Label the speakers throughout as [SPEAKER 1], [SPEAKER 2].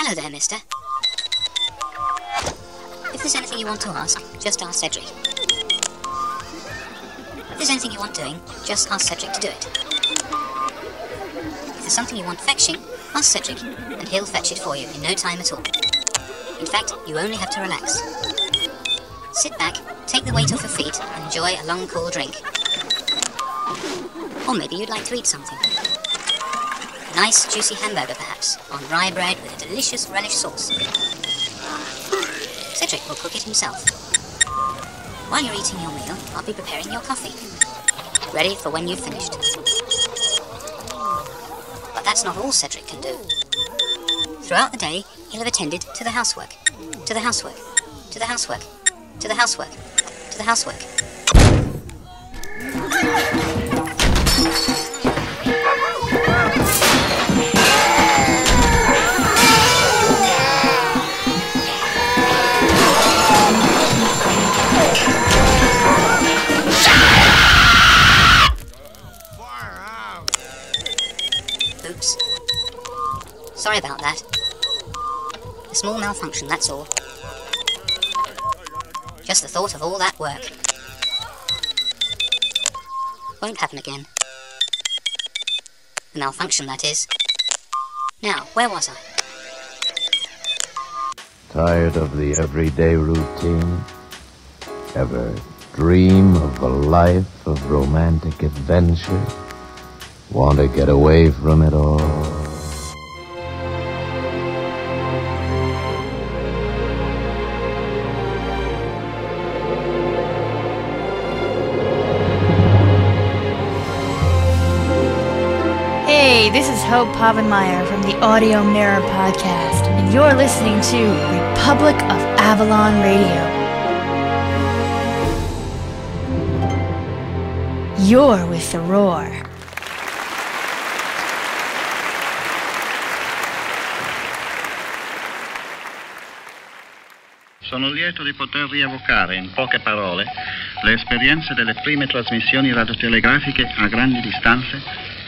[SPEAKER 1] Hello there, mister. If there's anything you want to ask, just ask Cedric. If there's anything you want doing, just ask Cedric to do it. If there's something you want fetching, ask Cedric, and he'll fetch it for you in no time at all. In fact, you only have to relax. Sit back, take the weight off your feet, and enjoy a long, cool drink. Or maybe you'd like to eat something. A nice, juicy hamburger, perhaps, on rye bread with a delicious relish sauce. Cedric will cook it himself. While you're eating your meal, I'll be preparing your coffee. Ready for when you've finished. But that's not all Cedric can do. Throughout the day, he'll have attended to the housework, to the housework, to the housework, to the housework, to the housework. Oops. Sorry about that. A small malfunction, that's all. Just the thought of all that work. Won't happen again. The malfunction, that is. Now, where was I?
[SPEAKER 2] Tired of the everyday routine? Ever dream of a life of romantic adventure? Want to get away from it all?
[SPEAKER 3] Hey, this is Hope Pavenmeyer from the Audio Mirror Podcast, and you're listening to Republic of Avalon Radio. You're with the Roar.
[SPEAKER 4] Sono lieto di poter rievocare in poche parole le esperienze delle prime trasmissioni radiotelegrafiche a grandi distanze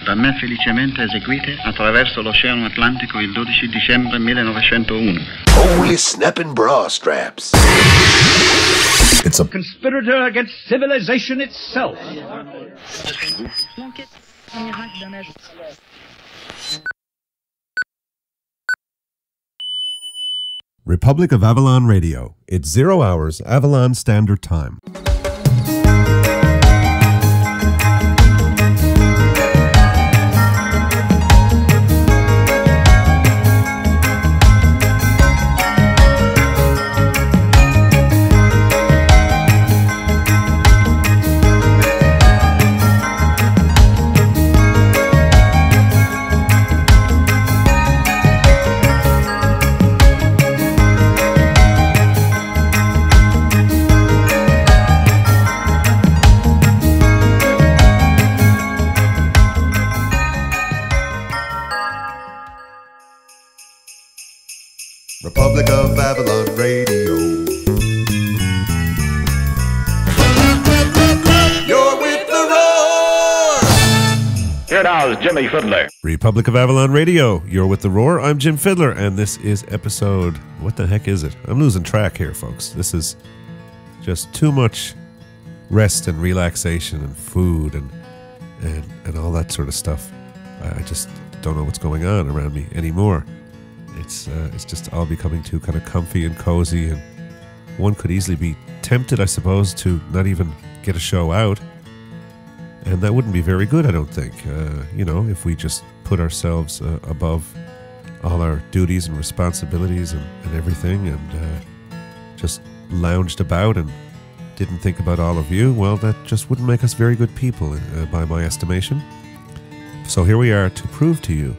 [SPEAKER 4] da me felicemente eseguite attraverso l'Oceano Atlantico il 12 dicembre 1901.
[SPEAKER 5] Holy snapping bra straps.
[SPEAKER 6] It's a conspirator against civilization itself.
[SPEAKER 7] Republic of Avalon Radio. It's 0 hours, Avalon Standard Time.
[SPEAKER 8] Republic of Avalon Radio. You're with the Roar!
[SPEAKER 9] Here now is Jimmy Fidler.
[SPEAKER 7] Republic of Avalon Radio. You're with the Roar. I'm Jim Fidler, and this is episode... What the heck is it? I'm losing track here, folks. This is just too much rest and relaxation and food and all that sort of stuff. I just don't know what's going on around me anymore. It's just all becoming too kind of comfy and cozy, and one could easily be tempted, I suppose, to not even get a show out, and that wouldn't be very good, I don't think. If we just put ourselves above all our duties and responsibilities and everything, and just lounged about and didn't think about all of you, well, that just wouldn't make us very good people, by my estimation. So here we are to prove to you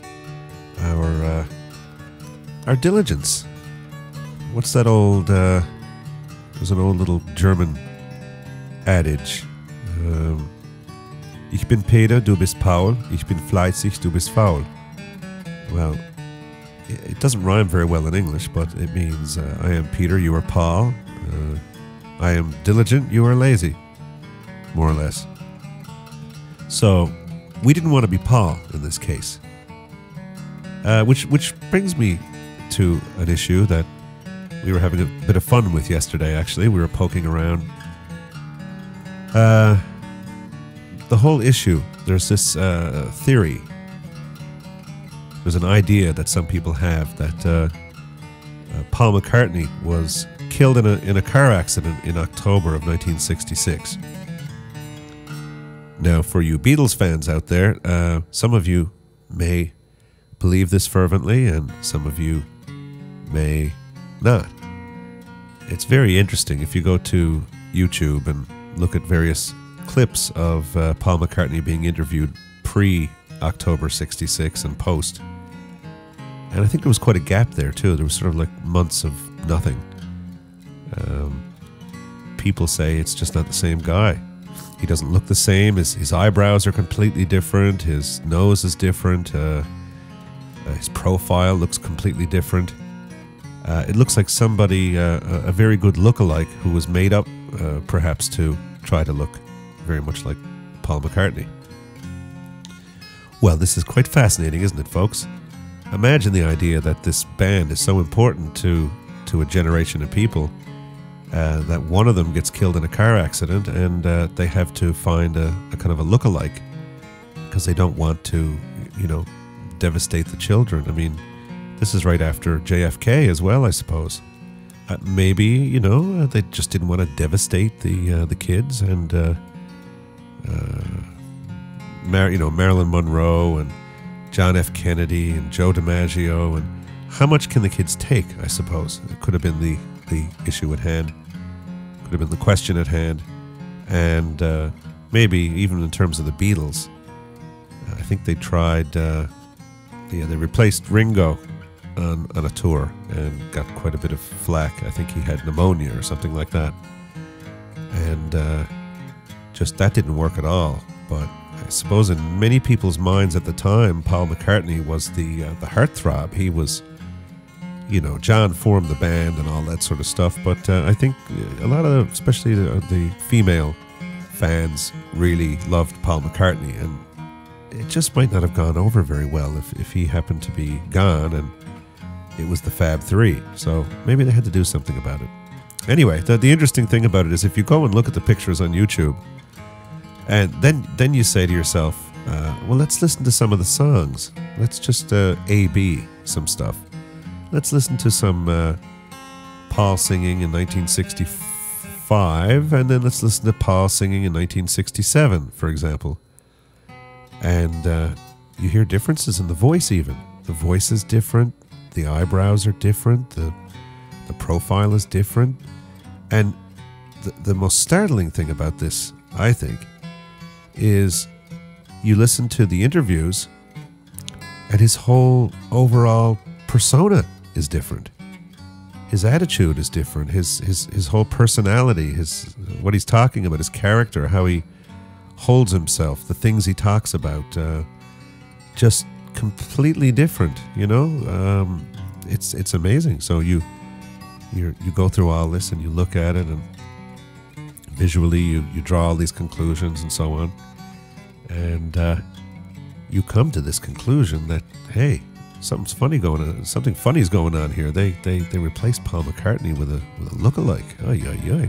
[SPEAKER 7] our diligence. What's that old, there's an old little German adage. Ich bin Peter, du bist Paul. Ich bin fleißig, du bist faul. Well, it doesn't rhyme very well in English, but it means I am Peter, you are Paul. I am diligent, you are lazy. More or less. So, we didn't want to be Paul in this case. Which brings me to an issue that we were having a bit of fun with yesterday, actually. We were poking around. The whole issue, there's this theory. There's an idea that some people have that Paul McCartney was killed in a car accident in October of 1966. Now, for you Beatles fans out there, some of you may believe this fervently, and some of you may not. It's very interesting if you go to YouTube and look at various clips of Paul McCartney being interviewed pre-October 66 and post. And I think there was quite a gap there too. There was sort of like months of nothing. People say it's just not the same guy. He doesn't look the same. His eyebrows are completely different. His nose is different. His profile looks completely different. It looks like somebody, a very good lookalike, who was made up perhaps to try to look very much like Paul McCartney. Well, this is quite fascinating, isn't it, folks? Imagine the idea that this band is so important to a generation of people that one of them gets killed in a car accident, and they have to find a kind of a lookalike because they don't want to, devastate the children. I mean, this is right after JFK as well, I suppose. Maybe, they just didn't want to devastate the kids, and Marilyn Monroe and John F. Kennedy and Joe DiMaggio, and how much can the kids take, I suppose? It could have been the issue at hand, could have been the question at hand, and maybe even in terms of the Beatles, I think they tried, they replaced Ringo on a tour and got quite a bit of flack. I think he had pneumonia or something like that, and just that didn't work at all. But I suppose in many people's minds at the time, Paul McCartney was the heartthrob. He was, John formed the band and all that sort of stuff. But I think a lot of, especially the female fans, really loved Paul McCartney, and it just might not have gone over very well if he happened to be gone and it was the Fab Three. So maybe they had to do something about it. Anyway, the interesting thing about it is if you go and look at the pictures on YouTube, and then you say to yourself, well, let's listen to some of the songs. Let's just A-B some stuff. Let's listen to some Paul singing in 1965, and then let's listen to Paul singing in 1967, for example. And you hear differences in the voice even. The voice is different. The eyebrows are different. The profile is different. And the most startling thing about this, I think, is you listen to the interviews and his whole overall persona is different. His attitude is different. His whole personality, what he's talking about, his character, how he holds himself, the things he talks about, just completely different. It's amazing. So you go through all this and you look at it, and visually you draw all these conclusions and so on, and you come to this conclusion that, hey, something funny's going on here. They replaced Paul McCartney with a lookalike. Ay, ay, ay.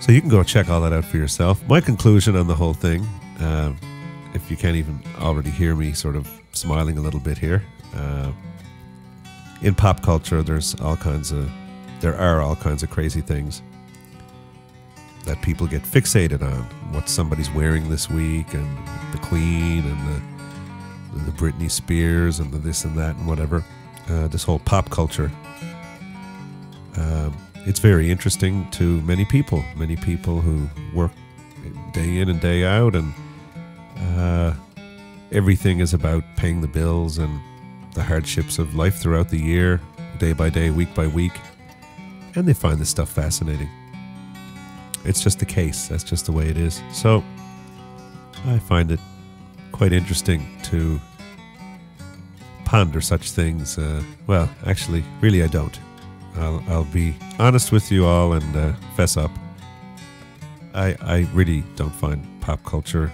[SPEAKER 7] So you can go check all that out for yourself. My conclusion on the whole thing, if you can't even already hear me sort of smiling a little bit here, in pop culture there are all kinds of crazy things that people get fixated on. What somebody's wearing this week, and the Queen, and the Britney Spears, and the this and that and whatever. This whole pop culture. It's very interesting to many people who work day in and day out, and everything is about paying the bills and the hardships of life throughout the year, day by day, week by week, and they find this stuff fascinating. It's just the case. That's just the way it is. So I find it quite interesting to ponder such things. Well, actually, really I don't. I'll be honest with you all and fess up. I really don't find pop culture,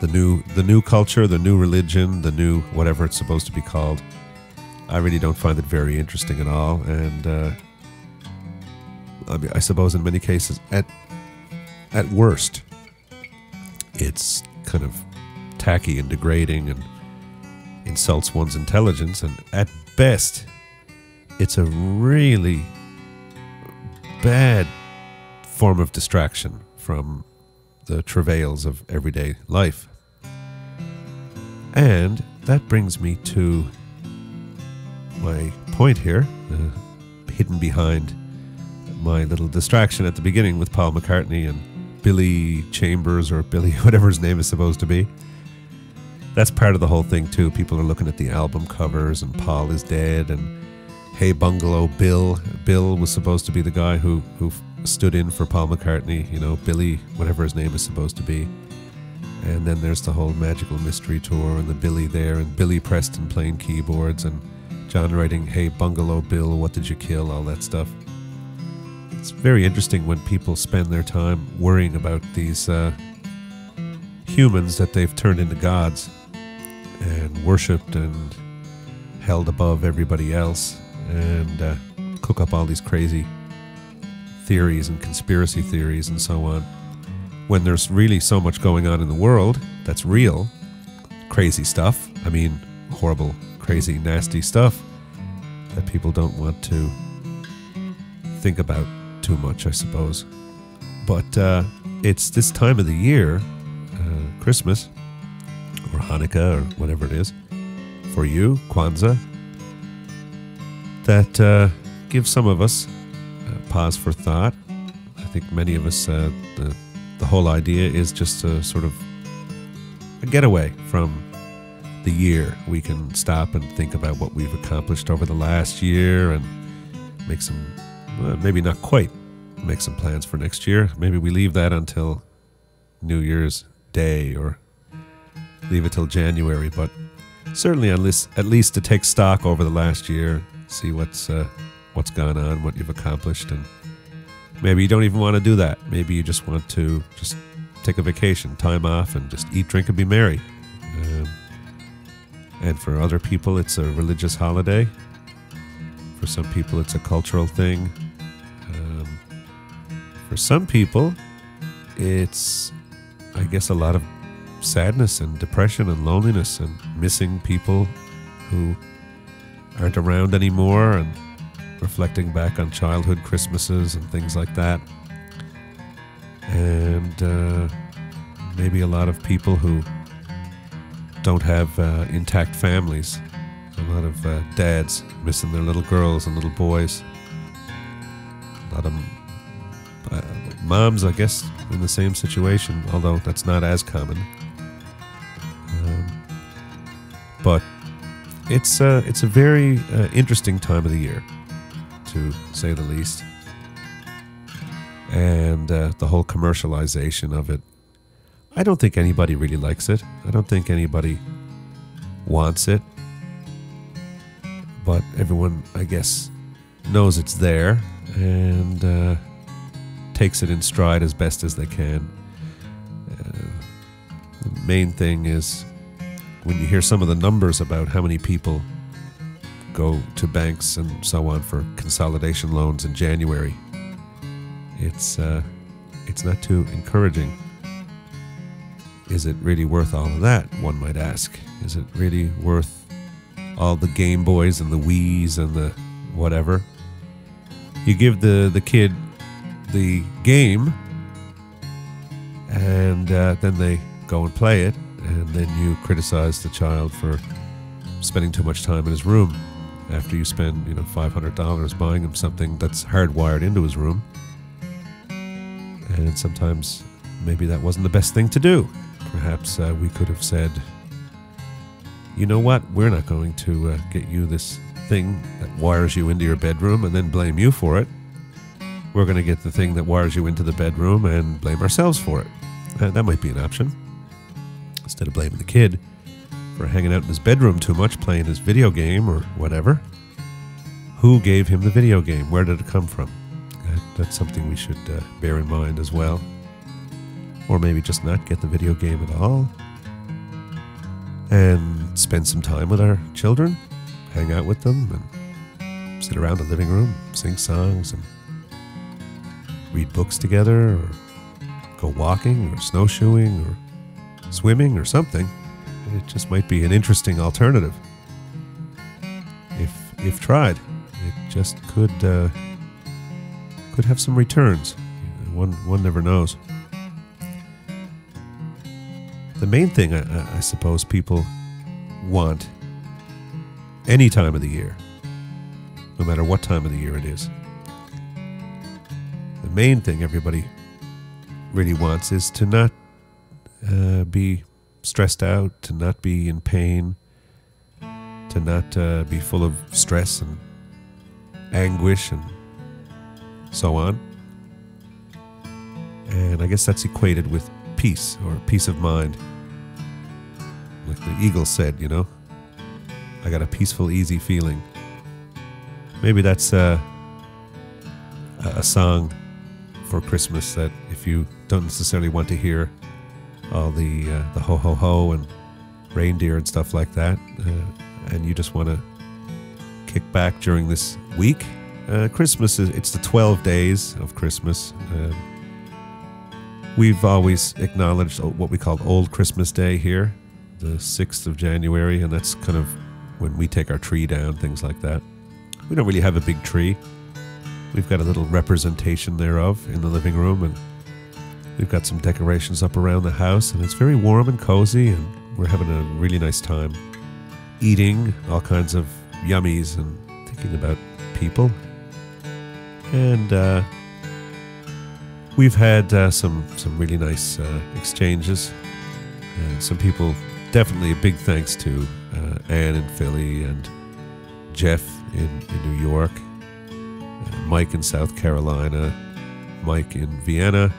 [SPEAKER 7] the new culture, the new religion, the new whatever it's supposed to be called, I really don't find it very interesting at all. And I suppose in many cases, at worst, it's kind of tacky and degrading and insults one's intelligence. And at best, it's a really bad form of distraction from the travails of everyday life. And that brings me to my point here, hidden behind my little distraction at the beginning with Paul McCartney and Billy Chambers, or Billy, whatever his name is supposed to be. That's part of the whole thing too. People are looking at the album covers and Paul is dead and Hey Bungalow Bill. Bill was supposed to be the guy who stood in for Paul McCartney, you know, Billy, whatever his name is supposed to be. And then there's the whole Magical Mystery Tour and the Billy there and Billy Preston playing keyboards and John writing, Hey Bungalow Bill, what did you kill? All that stuff. It's very interesting when people spend their time worrying about these humans that they've turned into gods and worshipped and held above everybody else, and cook up all these crazy theories and conspiracy theories and so on, when there's really so much going on in the world that's real, crazy stuff, I mean horrible, crazy, nasty stuff that people don't want to think about too much, I suppose. But it's this time of the year, Christmas or Hanukkah or whatever it is for you, Kwanzaa, that gives some of us pause for thought. I think many of us, the whole idea is just a sort of a getaway from the year. We can stop and think about what we've accomplished over the last year and make some, maybe not quite make some plans for next year. Maybe we leave that until New Year's Day or leave it till January, but certainly at least to take stock over the last year, see what's gone on, what you've accomplished. And maybe you don't even want to do that. Maybe you just want to just take a vacation, time off, and just eat, drink, and be merry. And for other people, it's a religious holiday. For some people, it's a cultural thing. For some people, it's, I guess, a lot of sadness and depression and loneliness and missing people who aren't around anymore and reflecting back on childhood Christmases and things like that. And maybe a lot of people who don't have intact families. A lot of dads missing their little girls and little boys. A lot of moms, I guess, in the same situation, although that's not as common. But it's a very interesting time of the year, to say the least. And the whole commercialization of it, I don't think anybody really likes it. I don't think anybody wants it. But everyone, I guess, knows it's there and takes it in stride as best as they can. The main thing is when you hear some of the numbers about how many people go to banks and so on for consolidation loans in January, it's not too encouraging. Is it really worth all of that, one might ask? Is it really worth all the Game Boys and the Wiis and the whatever? You give the kid the game and then they go and play it, and then you criticize the child for spending too much time in his room after you spend, $500 buying him something that's hardwired into his room. And sometimes maybe that wasn't the best thing to do. Perhaps we could have said, you know what, we're not going to get you this thing that wires you into your bedroom and then blame you for it. We're going to get the thing that wires you into the bedroom and blame ourselves for it. That might be an option. Instead of blaming the kid for hanging out in his bedroom too much, playing his video game or whatever. Who gave him the video game? Where did it come from? That's something we should bear in mind as well. Or maybe just not get the video game at all and spend some time with our children, hang out with them and sit around the living room, sing songs and read books together, or go walking or snowshoeing or swimming or something. It just might be an interesting alternative. If tried, it just could have some returns. One never knows. The main thing I suppose people want any time of the year, no matter what time of the year it is, the main thing everybody really wants is to not be stressed out, to not be in pain, to not be full of stress and anguish and so on. And I guess that's equated with peace or peace of mind. Like the Eagle said, you know, I got a peaceful, easy feeling. Maybe that's a song for Christmas that if you don't necessarily want to hear all the ho ho ho and reindeer and stuff like that, and you just want to kick back during this week. Christmas it's the 12 days of Christmas. We've always acknowledged what we call Old Christmas Day here, the 6th of January, and that's kind of when we take our tree down, things like that. We don't really have a big tree. We've got a little representation thereof in the living room, and we've got some decorations up around the house, and it's very warm and cozy, and we're having a really nice time eating all kinds of yummies and thinking about people. And we've had some really nice exchanges. Some people, definitely a big thanks to Anne in Philly and Jeff in New York, Mike in South Carolina, Mike in Vienna,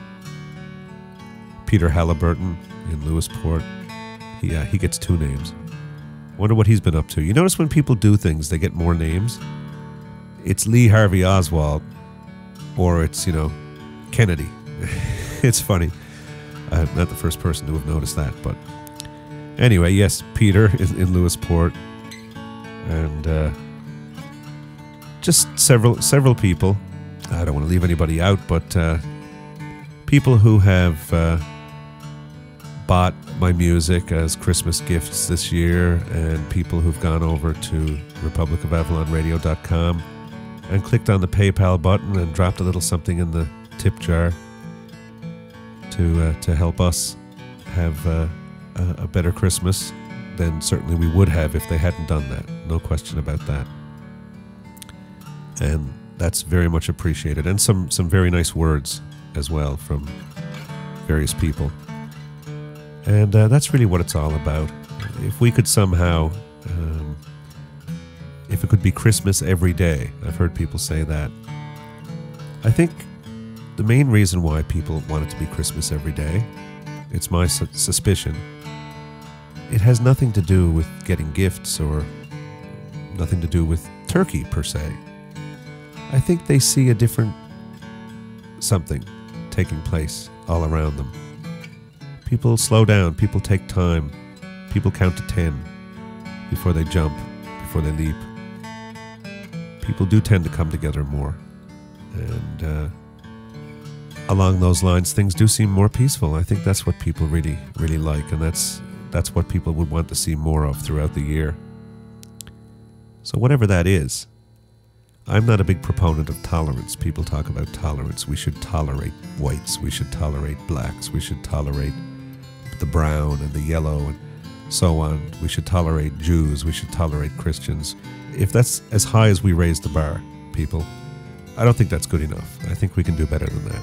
[SPEAKER 7] Peter Halliburton in Lewisport. He gets 2 names. Wonder what he's been up to. You notice when people do things, they get more names. It's Lee Harvey Oswald, or it's, Kennedy. It's funny. I'm not the first person to have noticed that, but anyway, yes, Peter in Lewisport, and just several people. I don't want to leave anybody out, but people who have bought my music as Christmas gifts this year, and people who've gone over to republicofAvalonradio.com and clicked on the PayPal button and dropped a little something in the tip jar to help us have a better Christmas than certainly we would have if they hadn't done that. No question about that. And that's very much appreciated. And some very nice words as well from various people. And that's really what it's all about. If we could somehow, if it could be Christmas every day, I've heard people say that. I think the main reason why people want it to be Christmas every day, it's my suspicion, it has nothing to do with getting gifts or nothing to do with turkey per se. I think they see a different something taking place all around them. People slow down, people take time, people count to 10 before they jump, before they leap. People do tend to come together more. And along those lines, things do seem more peaceful. I think that's what people really, really like, and that's what people would want to see more of throughout the year. So whatever that is, I'm not a big proponent of tolerance. People talk about tolerance. We should tolerate whites. We should tolerate blacks. We should tolerate the brown and the yellow and so on. We should tolerate Jews. We should tolerate Christians. If that's as high as we raise the bar, people, I don't think that's good enough. I think we can do better than that.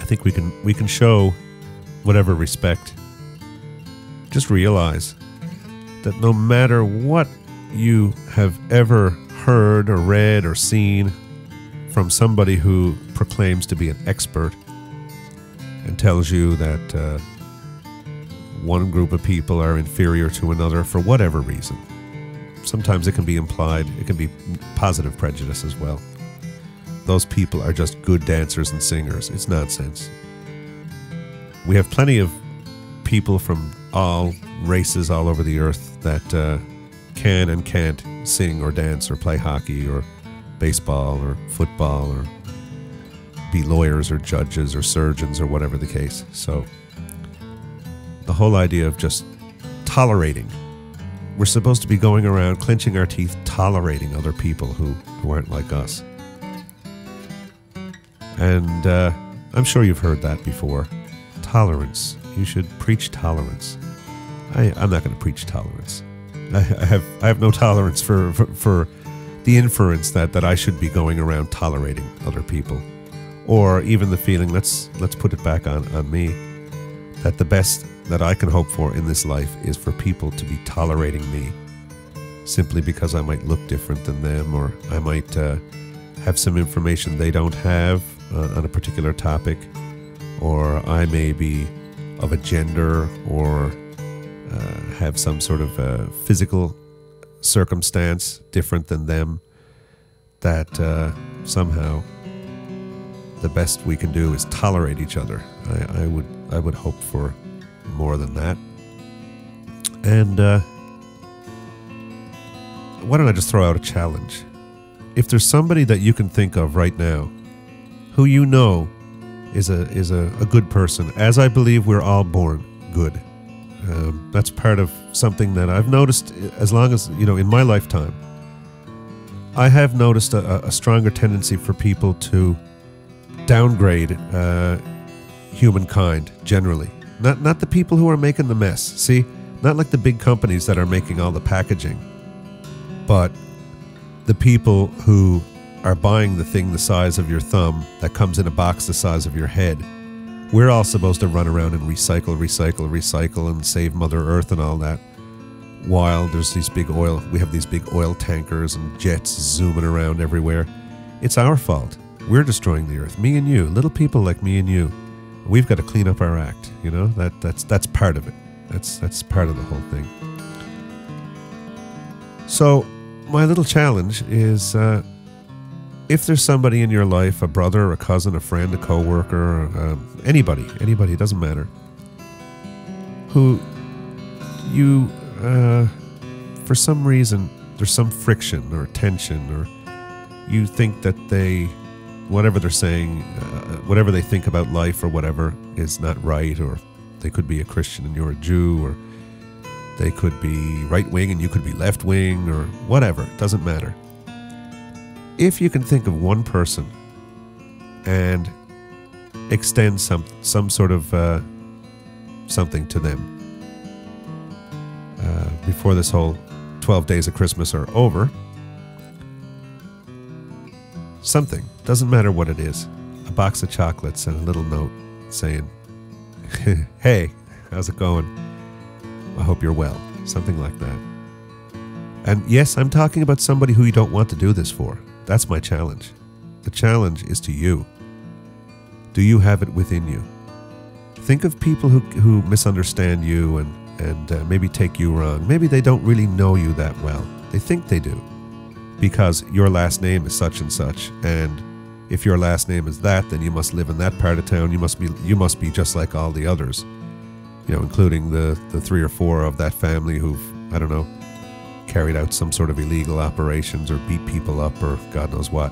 [SPEAKER 7] I think we can show whatever respect. Just realize that no matter what you have ever heard or read or seen from somebody who proclaims to be an expert and tells you that one group of people are inferior to another for whatever reason. Sometimes it can be implied, it can be positive prejudice as well. Those people are just good dancers and singers. It's nonsense. We have plenty of people from all races all over the earth that can and can't sing or dance or play hockey or baseball or football or be lawyers or judges or surgeons or whatever the case. So the whole idea of just tolerating. We're supposed to be going around clenching our teeth, tolerating other people who aren't like us. And I'm sure you've heard that before. Tolerance. You should preach tolerance. I'm not going to preach tolerance. I have no tolerance for the inference that I should be going around tolerating other people, or even the feeling, let's put it back on me, that the best that I can hope for in this life is for people to be tolerating me, simply because I might look different than them, or I might have some information they don't have on a particular topic, or I may be of a gender, or have some sort of physical circumstance different than them, that somehow the best we can do is tolerate each other. I would hope for more than that. And why don't I just throw out a challenge? If there's somebody that you can think of right now who you know is a good person, as I believe we're all born good. That's part of something that I've noticed as long as, in my lifetime. I have noticed a stronger tendency for people to downgrade humankind generally. Not the people who are making the mess. See, not like the big companies that are making all the packaging, but the people who are buying the thing the size of your thumb that comes in a box the size of your head. We're all supposed to run around and recycle and save Mother Earth and all that, while there's we have these big oil tankers and jets zooming around everywhere. It's our fault. We're destroying the Earth. Me and you, little people like me and you. We've got to clean up our act, that's part of it. That's part of the whole thing. So my little challenge is, if there's somebody in your life, a brother, a cousin, a friend, a coworker, anybody, it doesn't matter, who you, for some reason, there's some friction or tension, or you think that whatever they're saying, whatever they think about life or whatever is not right, or they could be a Christian and you're a Jew, or they could be right-wing and you could be left-wing, or whatever, it doesn't matter. If you can think of one person and extend some sort of something to them before this whole 12 days of Christmas are over, something, doesn't matter what it is, a box of chocolates and a little note saying, hey, how's it going? I hope you're well, something like that. And yes, I'm talking about somebody who you don't want to do this for. That's my challenge. The challenge is to you. Do you have it within you? Think of people who misunderstand you and maybe take you wrong. Maybe they don't really know you that well. They think they do, because your last name is such and such, and if your last name is that, then you must live in that part of town. You must be just like all the others, including the 3 or 4 of that family who've, I don't know, carried out some sort of illegal operations or beat people up or God knows what.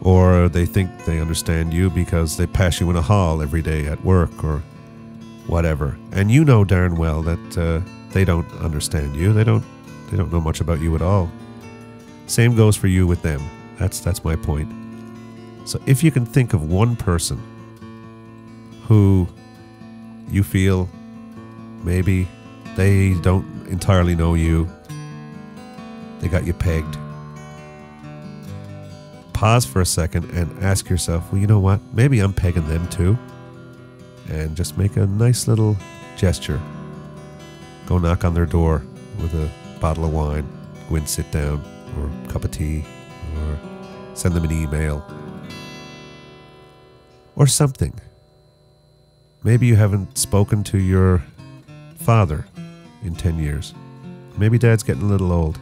[SPEAKER 7] Or they think they understand you because they pass you in a hall every day at work or whatever. And you know darn well that they don't understand you. They don't know much about you at all. Same goes for you with them. That's my point. So if you can think of one person who you feel maybe they don't entirely know you, they got you pegged, pause for a second and ask yourself, well, you know what? Maybe I'm pegging them too. And just make a nice little gesture. Go knock on their door with a bottle of wine. Go in, sit down, or a cup of tea, or send them an email, or something. Maybe you haven't spoken to your father in 10 years. Maybe Dad's getting a little old.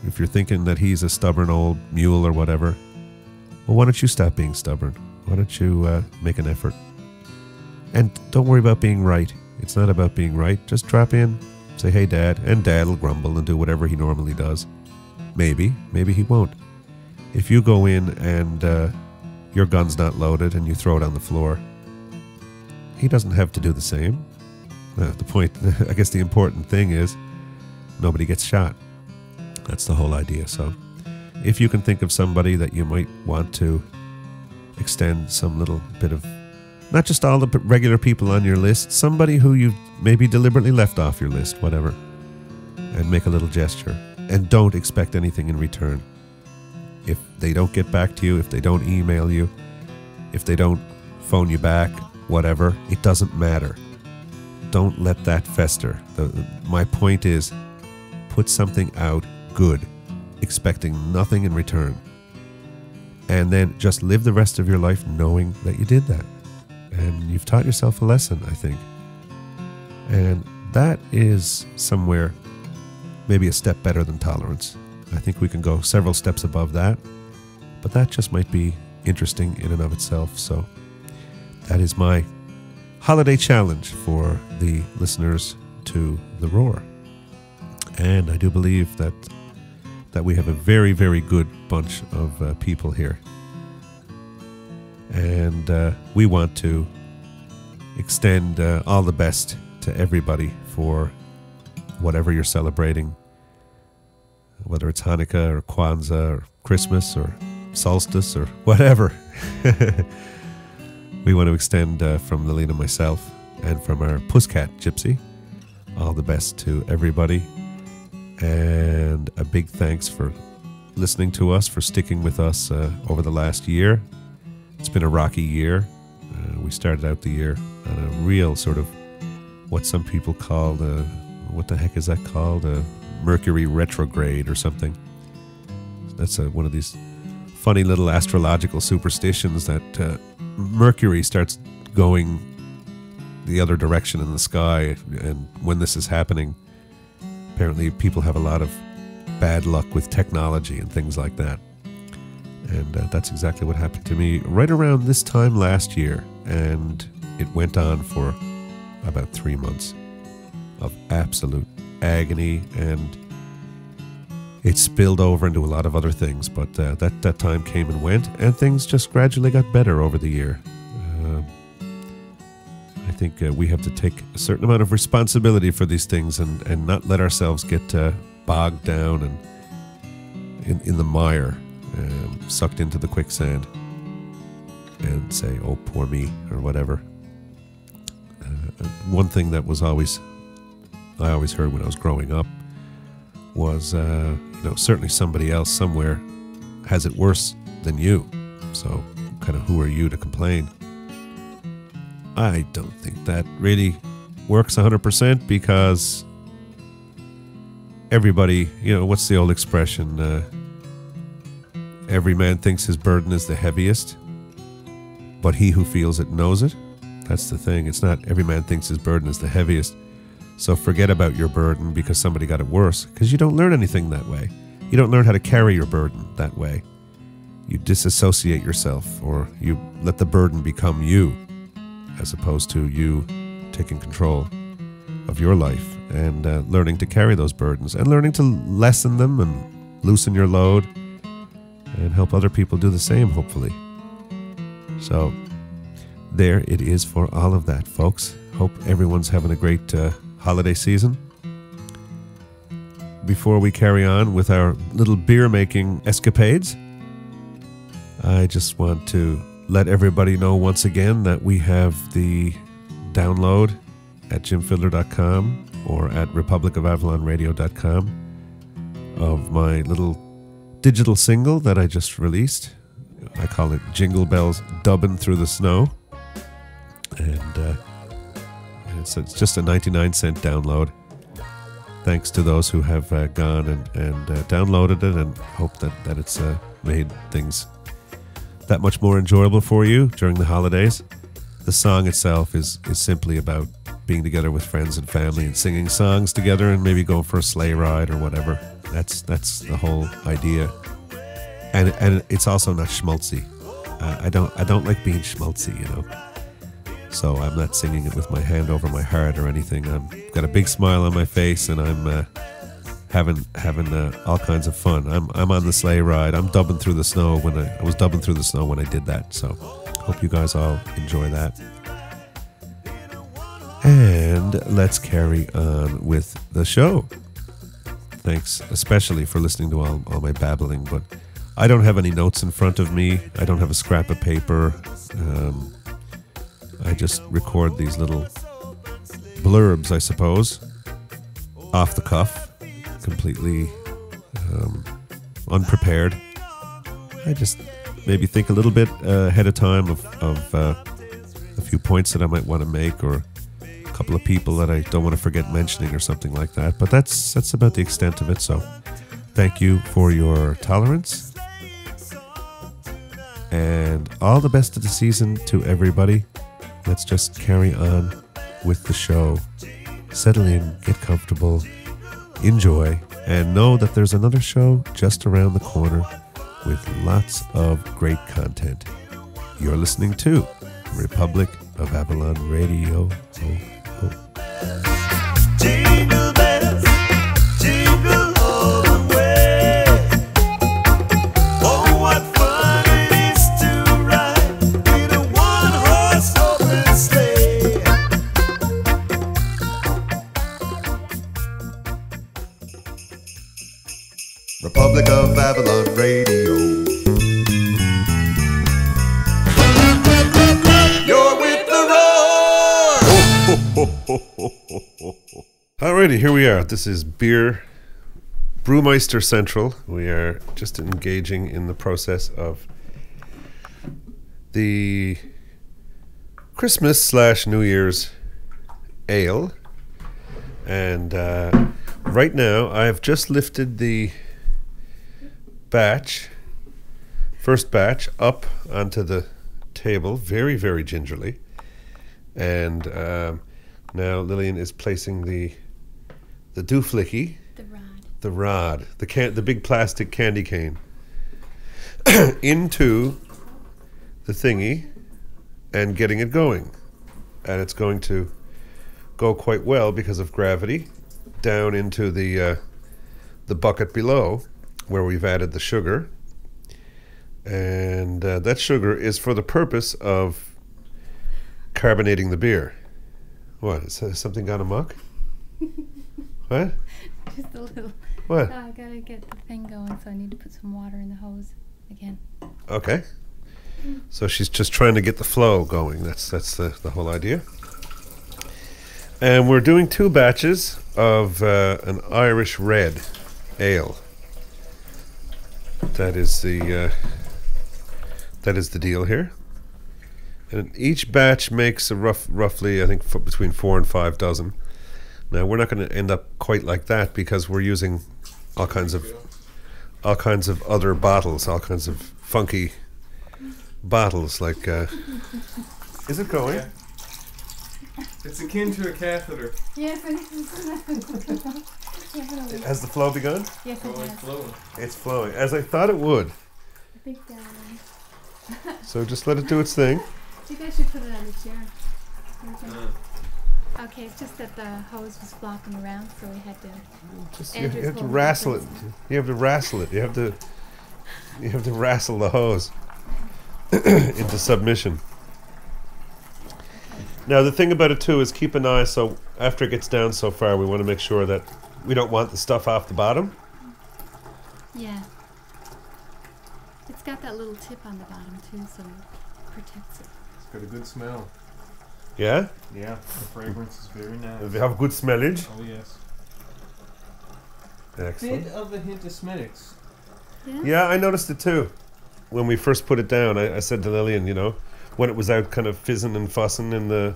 [SPEAKER 7] If you're thinking that he's a stubborn old mule or whatever, well, why don't you stop being stubborn? Why don't you make an effort? And don't worry about being right. It's not about being right. Just drop in, Say, hey, Dad. And Dad will grumble and do whatever he normally does. Maybe he won't. If you go in and your gun's not loaded and you throw it on the floor, he doesn't have to do the same. The point, I guess the important thing is nobody gets shot. That's the whole idea. So if you can think of somebody that you might want to extend some little bit of, not just all the regular people on your list, somebody who you've maybe deliberately left off your list, whatever, and make a little gesture. And don't expect anything in return. If they don't get back to you, if they don't email you, if they don't phone you back, whatever, it doesn't matter. Don't let that fester. My point is, put something out good, expecting nothing in return. And then just live the rest of your life knowing that you did that. And you've taught yourself a lesson, I think. And that is somewhere maybe a step better than tolerance. I think we can go several steps above that. But that just might be interesting in and of itself. So that is my holiday challenge for the listeners to The Roar. And I do believe that we have a very, very good bunch of people here. And we want to extend all the best to everybody for whatever you're celebrating, whether it's Hanukkah or Kwanzaa or Christmas or solstice or whatever. We want to extend from Lillian and myself and from our Pusscat Gypsy all the best to everybody. And a big thanks for listening to us, for sticking with us over the last year. It's been a rocky year. We started out the year on a real sort of what some people call what the heck is that called? Mercury retrograde or something. That's one of these funny little astrological superstitions that Mercury starts going the other direction in the sky, and when this is happening, apparently people have a lot of bad luck with technology and things like that. And that's exactly what happened to me right around this time last year, and it went on for about 3 months of absolute agony, and it spilled over into a lot of other things, but that time came and went, and things just gradually got better over the year. I think we have to take a certain amount of responsibility for these things and not let ourselves get bogged down and in the mire, sucked into the quicksand, and say, oh, poor me, or whatever. One thing that I always heard when I was growing up was, certainly somebody else somewhere has it worse than you. So kind of who are you to complain? I don't think that really works 100% because everybody, what's the old expression? Every man thinks his burden is the heaviest, but he who feels it knows it. That's the thing. It's not every man thinks his burden is the heaviest. So forget about your burden because somebody got it worse, because you don't learn anything that way. You don't learn how to carry your burden that way. You disassociate yourself, or you let the burden become you, as opposed to you taking control of your life and learning to carry those burdens and learning to lessen them and loosen your load and help other people do the same, hopefully. So there it is for all of that, folks. Hope everyone's having a great holiday season. Before we carry on with our little beer-making escapades, I just want to let everybody know once again that we have the download at jimfidler.com or at republicofavallonradio.com of my little digital single that I just released. I call it Jingle Bells, Dubbin Through The Snow. And it's just a 99-cent download. Thanks to those who have gone and downloaded it, and hope that it's made things that much more enjoyable for you during the holidays. The song itself is simply about being together with friends and family and singing songs together and maybe going for a sleigh ride or whatever. That's the whole idea. And it's also not schmaltzy. I don't like being schmaltzy, So I'm not singing it with my hand over my heart or anything. I've got a big smile on my face, and I'm having all kinds of fun. I'm on the sleigh ride. I'm dubbing through the snow I was dubbing through the snow when I did that. So hope you guys all enjoy that. And let's carry on with the show. Thanks especially for listening to all my babbling, but I don't have any notes in front of me. I don't have a scrap of paper. I just record these little blurbs, I suppose, off the cuff, completely unprepared. I just maybe think a little bit ahead of time of a few points that I might want to make, or a couple of people that I don't want to forget mentioning or something like that. But that's about the extent of it. So thank you for your tolerance, and all the best of the season to everybody. Let's just carry on with the show. Settle in, get comfortable, enjoy, and know that there's another show just around the corner with lots of great content. You're listening to Republic of Avalon Radio. Ho, ho.
[SPEAKER 8] Jingle bells, jingle all the way. Oh, what fun it is to ride in a one-horse open sleigh. Republic of Avalon Radio. You're with the roar.
[SPEAKER 7] Alrighty, here we are. This is Beer Brewmeister Central. We are just engaging in the process of the Christmas/New Year's ale. And right now, I have just lifted the first batch, up onto the table very, very gingerly. And now Lillian is placing the dooflicky, the rod, the big plastic candy cane into the thingy and getting it going. And it's going to go quite well because of gravity down into the bucket below, where we've added the sugar. And that sugar is for the purpose of carbonating the beer. What? Is something gone amok? What?
[SPEAKER 10] Just a little.
[SPEAKER 7] What?
[SPEAKER 10] I gotta get the thing going, so I need to put some water in the hose again.
[SPEAKER 7] Okay. So she's just trying to get the flow going. That's the whole idea. And we're doing 2 batches of an Irish red ale. That is the deal here. And each batch makes a roughly, I think, between 4 and 5 dozen. Now we're not going to end up quite like that because we're using all kinds of other bottles, all kinds of funky bottles. Like, is it going?
[SPEAKER 11] Yeah. It's akin to a catheter.
[SPEAKER 10] Yes,
[SPEAKER 7] Has the flow begun?
[SPEAKER 10] Yes, it has.
[SPEAKER 11] It's flowing.
[SPEAKER 7] It's flowing, as I thought it would.
[SPEAKER 10] I think
[SPEAKER 7] So just let it do its thing.
[SPEAKER 10] you guys should put it on the chair. Okay, it's just that the hose was flopping around, so we had to.
[SPEAKER 7] You have to wrestle it. You have to wrestle it. You have to wrestle the hose into submission. Now the thing about it too is keep an eye. So after it gets down so far, we want to make sure that we don't want the stuff off the bottom.
[SPEAKER 10] Yeah. It's got that little tip on the bottom too, so it protects it.
[SPEAKER 11] It's got a good smell.
[SPEAKER 7] Yeah.
[SPEAKER 11] Yeah, the fragrance is very nice.
[SPEAKER 7] They have good smellage.
[SPEAKER 11] Oh yes.
[SPEAKER 7] Excellent.
[SPEAKER 11] Bit of a hint of smetics.
[SPEAKER 7] Yeah, I noticed it too. When we first put it down, I said to Lillian, when it was out kind of fizzing and fussing in the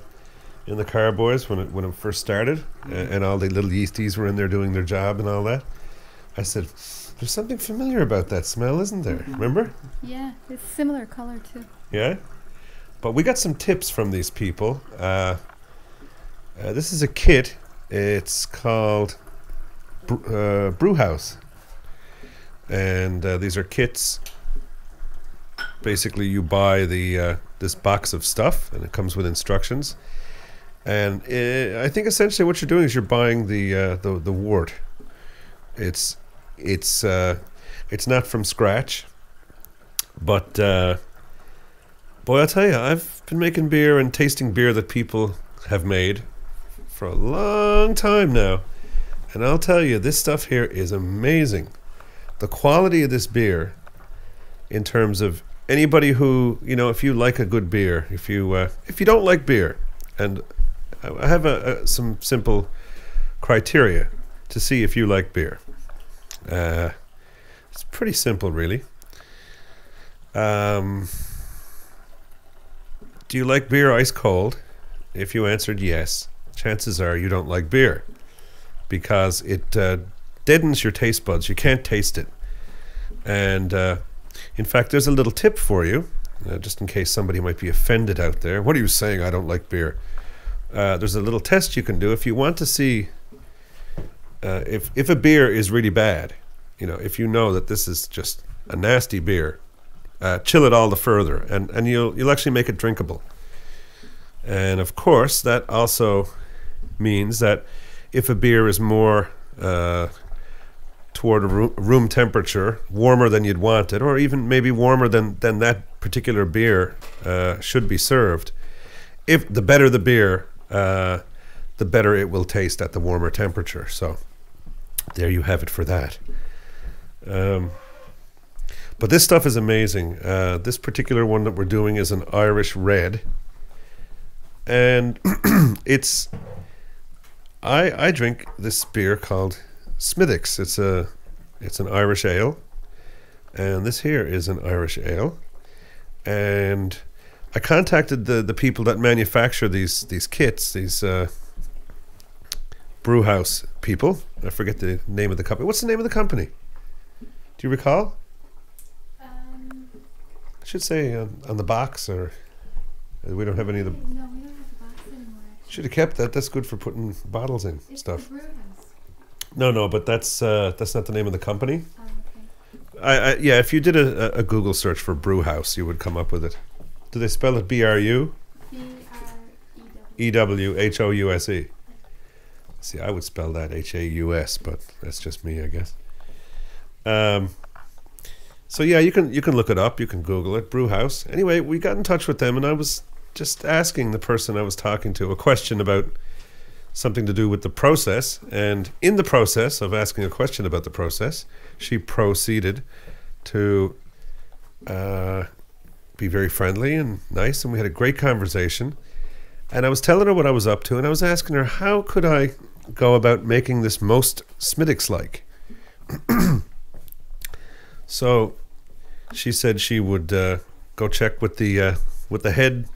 [SPEAKER 7] carboys when it first started, and all the little yeasties were in there doing their job and all that, I said, there's something familiar about that smell, isn't there? Remember?
[SPEAKER 10] Yeah, it's similar color too.
[SPEAKER 7] Yeah? But we got some tips from these people. This is a kit. It's called Brew House. And these are kits. Basically, you buy the this box of stuff, and it comes with instructions. And I think essentially what you're doing is you're buying the wort. It's not from scratch, but boy, I'll tell you, I've been making beer and tasting beer that people have made for a long time now, and I'll tell you, this stuff here is amazing. The quality of this beer, in terms of anybody who, you know, if you like a good beer, if you don't like beer, and I have some simple criteria to see if you like beer. It's pretty simple, really. Do you like beer ice cold? If you answered yes, chances are you don't like beer, because it deadens your taste buds. You can't taste it. And in fact, there's a little tip for you, just in case somebody might be offended out there. What are you saying? I don't like beer. There's a little test you can do if you want to see if a beer is really bad. You know, if you know that this is just a nasty beer, chill it all the further, and you'll actually make it drinkable. And of course, that also means that if a beer is more toward a room temperature, warmer than you'd want it, or even maybe warmer than that particular beer should be served, if the better the beer, the better it will taste at the warmer temperature. So there you have it for that. But this stuff is amazing. This particular one that we're doing is an Irish red, and it's I drink this beer called Smithwick's. It's an Irish ale, and this here is an Irish ale. And I contacted the people that manufacture these kits, these brew house people. I forget the name of the company. What's the name of the company? Do you recall? I should say on the box, or we don't have any of the.
[SPEAKER 10] No, we don't have the box anymore.
[SPEAKER 7] Should have kept that. That's good for putting bottles in
[SPEAKER 10] It's
[SPEAKER 7] stuff.
[SPEAKER 10] the brew house.
[SPEAKER 7] No, but that's not the name of the company.
[SPEAKER 10] Oh, okay.
[SPEAKER 7] Yeah, if you did a Google search for brew house, you would come up with it. Do they spell it BRU? EWHOUSE. See, I would spell that HAUS, but that's just me, I guess. So yeah, you can look it up. You can Google it, brew house. Anyway, we got in touch with them, and I was just asking the person I was talking to a question about something to do with the process. And in the process of asking a question about the process, she proceeded to be very friendly and nice, and we had a great conversation. And I was telling her what I was up to, and I was asking her, how could I go about making this most Smithwick's-like? So she said she would go check with the head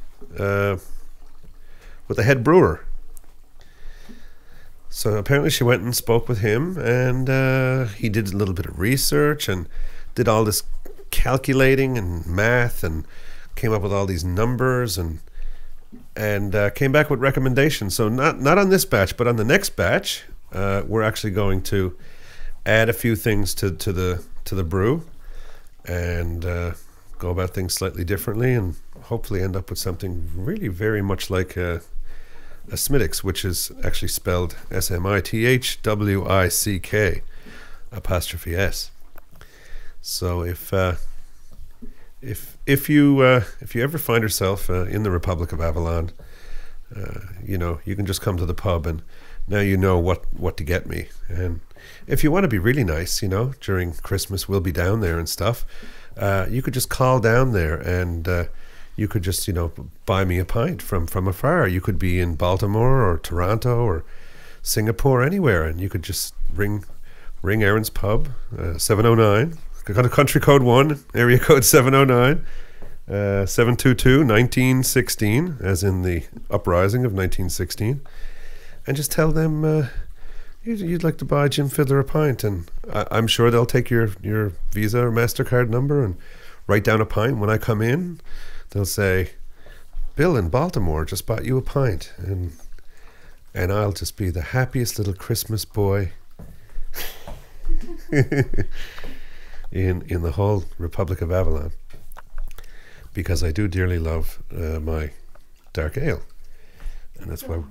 [SPEAKER 7] brewer. So apparently she went and spoke with him, and he did a little bit of research and did all this calculating and math, and came up with all these numbers, and came back with recommendations. So not on this batch, but on the next batch, we're actually going to add a few things to the brew, and go about things slightly differently, and hopefully end up with something really very much like a Smithwick's, which is actually spelled SMITHWICK apostrophe S. So if you ever find yourself in the Republic of Avalon, you can just come to the pub, and now you know what to get me. And if you want to be really nice, during Christmas we'll be down there and stuff. You could just call down there, and you could just buy me a pint from afar. You could be in Baltimore or Toronto or Singapore, anywhere, and you could just ring Aaron's Pub, 709. Got a country code 1, area code 709, 722-1916, as in the uprising of 1916, and just tell them you'd like to buy Jim Fidler a pint, and I'm sure they'll take your Visa or MasterCard number and write down a pint. When I come in, they'll say, Bill in Baltimore just bought you a pint, and I'll just be the happiest little Christmas boy in the whole Republic of Avalon. because I do dearly love my dark ale, and that's why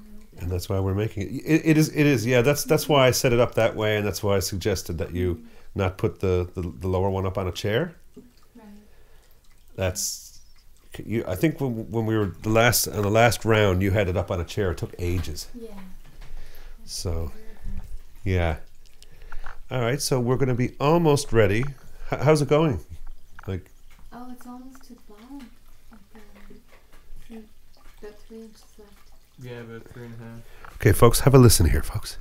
[SPEAKER 7] we're making it. It is. Yeah, that's why I set it up that way, and that's why I suggested that you not put the lower one up on a chair.
[SPEAKER 10] Right.
[SPEAKER 7] That's you. I think when we were the last round, you had it up on a chair. It took ages.
[SPEAKER 10] Yeah.
[SPEAKER 7] So, yeah. All right, so we're going to be almost ready. How's it going? Like.
[SPEAKER 10] Oh, it's almost to the bottom. About 3 inches left.
[SPEAKER 11] Yeah, about 3.5.
[SPEAKER 7] Okay, folks, have a listen here, folks.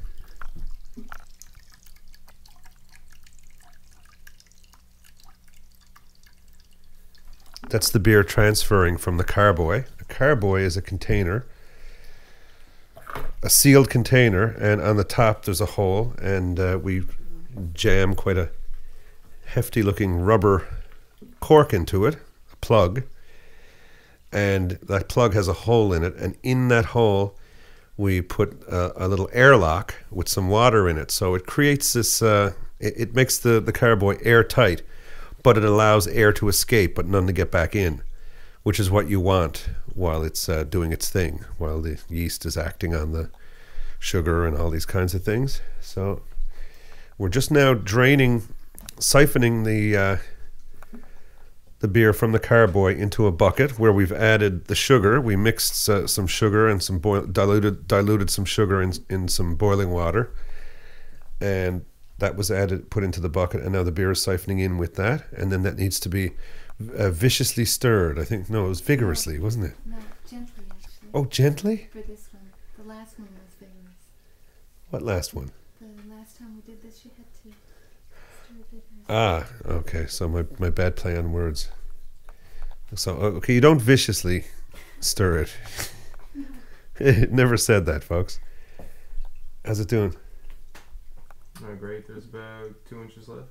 [SPEAKER 7] That's the beer transferring from the carboy. A carboy is a container, a sealed container, and on the top there's a hole, and we jam quite a hefty-looking rubber cork into it, a plug, and that plug has a hole in it, and in that hole we put a little airlock with some water in it, so it creates this, it makes the carboy airtight, but it allows air to escape but none to get back in, which is what you want while it's doing its thing, while the yeast is acting on the sugar and all these kinds of things. So we're just now siphoning the beer from the carboy into a bucket where we've added the sugar. We mixed some sugar and some diluted some sugar in some boiling water, and that was put into the bucket, and now the beer is siphoning in with that, and then that needs to be viciously stirred. I think, no, it was vigorously, wasn't it?
[SPEAKER 10] No, gently actually.
[SPEAKER 7] Oh, gently?
[SPEAKER 10] For this one. The last one was vigorous.
[SPEAKER 7] What last one?
[SPEAKER 10] The last time we did this, you had to stir it vigorously.
[SPEAKER 7] Ah, okay, so my bad play on words. So, okay, you don't viciously stir it. It never said that, folks. How's it doing?
[SPEAKER 11] Oh, great. There's about 2 inches left.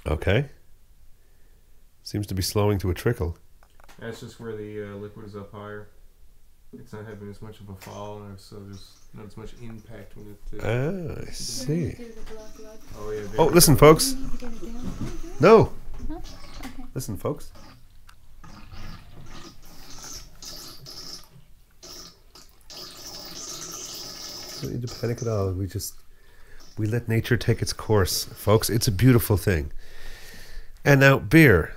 [SPEAKER 7] Okay. Seems to be slowing to a trickle.
[SPEAKER 11] That's just where the liquid is up higher. It's not having as much of a fall, and so there's not as much impact when it...
[SPEAKER 7] I see.
[SPEAKER 11] Oh, yeah.
[SPEAKER 7] Oh, listen, folks. No.
[SPEAKER 10] No? Okay.
[SPEAKER 7] Listen, folks. Don't need to panic at all. We let nature take its course, folks. It's a beautiful thing. And now beer.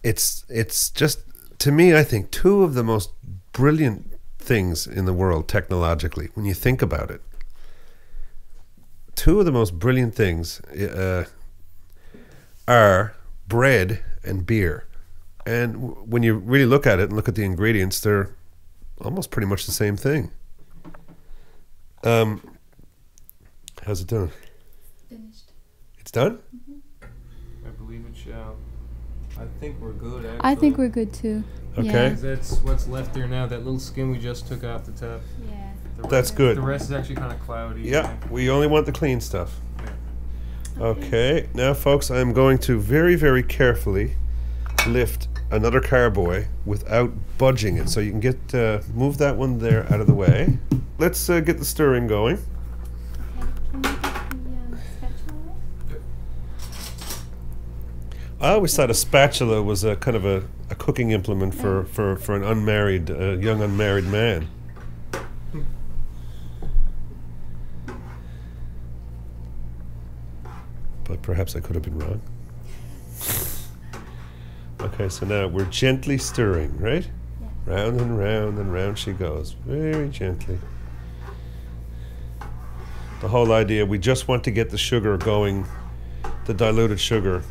[SPEAKER 7] It's just, to me, I think, two of the most brilliant things in the world technologically, when you think about it. Two of the most brilliant things are bread and beer. And when you really look at it and look at the ingredients, they're almost pretty much the same thing. How's it doing?
[SPEAKER 10] Finished.
[SPEAKER 7] It's done?
[SPEAKER 11] I believe it shall. I think we're good, actually.
[SPEAKER 10] I think we're good too.
[SPEAKER 7] Okay.
[SPEAKER 10] Yeah.
[SPEAKER 11] That's what's left there now, that little skin we just took off the top.
[SPEAKER 10] Yeah.
[SPEAKER 7] That's good.
[SPEAKER 11] The rest is actually kind of cloudy.
[SPEAKER 7] Yeah, we only want the clean stuff. Okay, now folks, I'm going to very, very carefully lift another carboy without budging it. So you can get move that one there out of the way. Let's get the stirring going. I always thought a spatula was a kind of a cooking implement for an unmarried, young unmarried man. But perhaps I could have been wrong. Okay, so now we're gently stirring, right? Yeah. Round and round she goes, very gently. The whole idea, we just want to get the sugar going, the diluted sugar,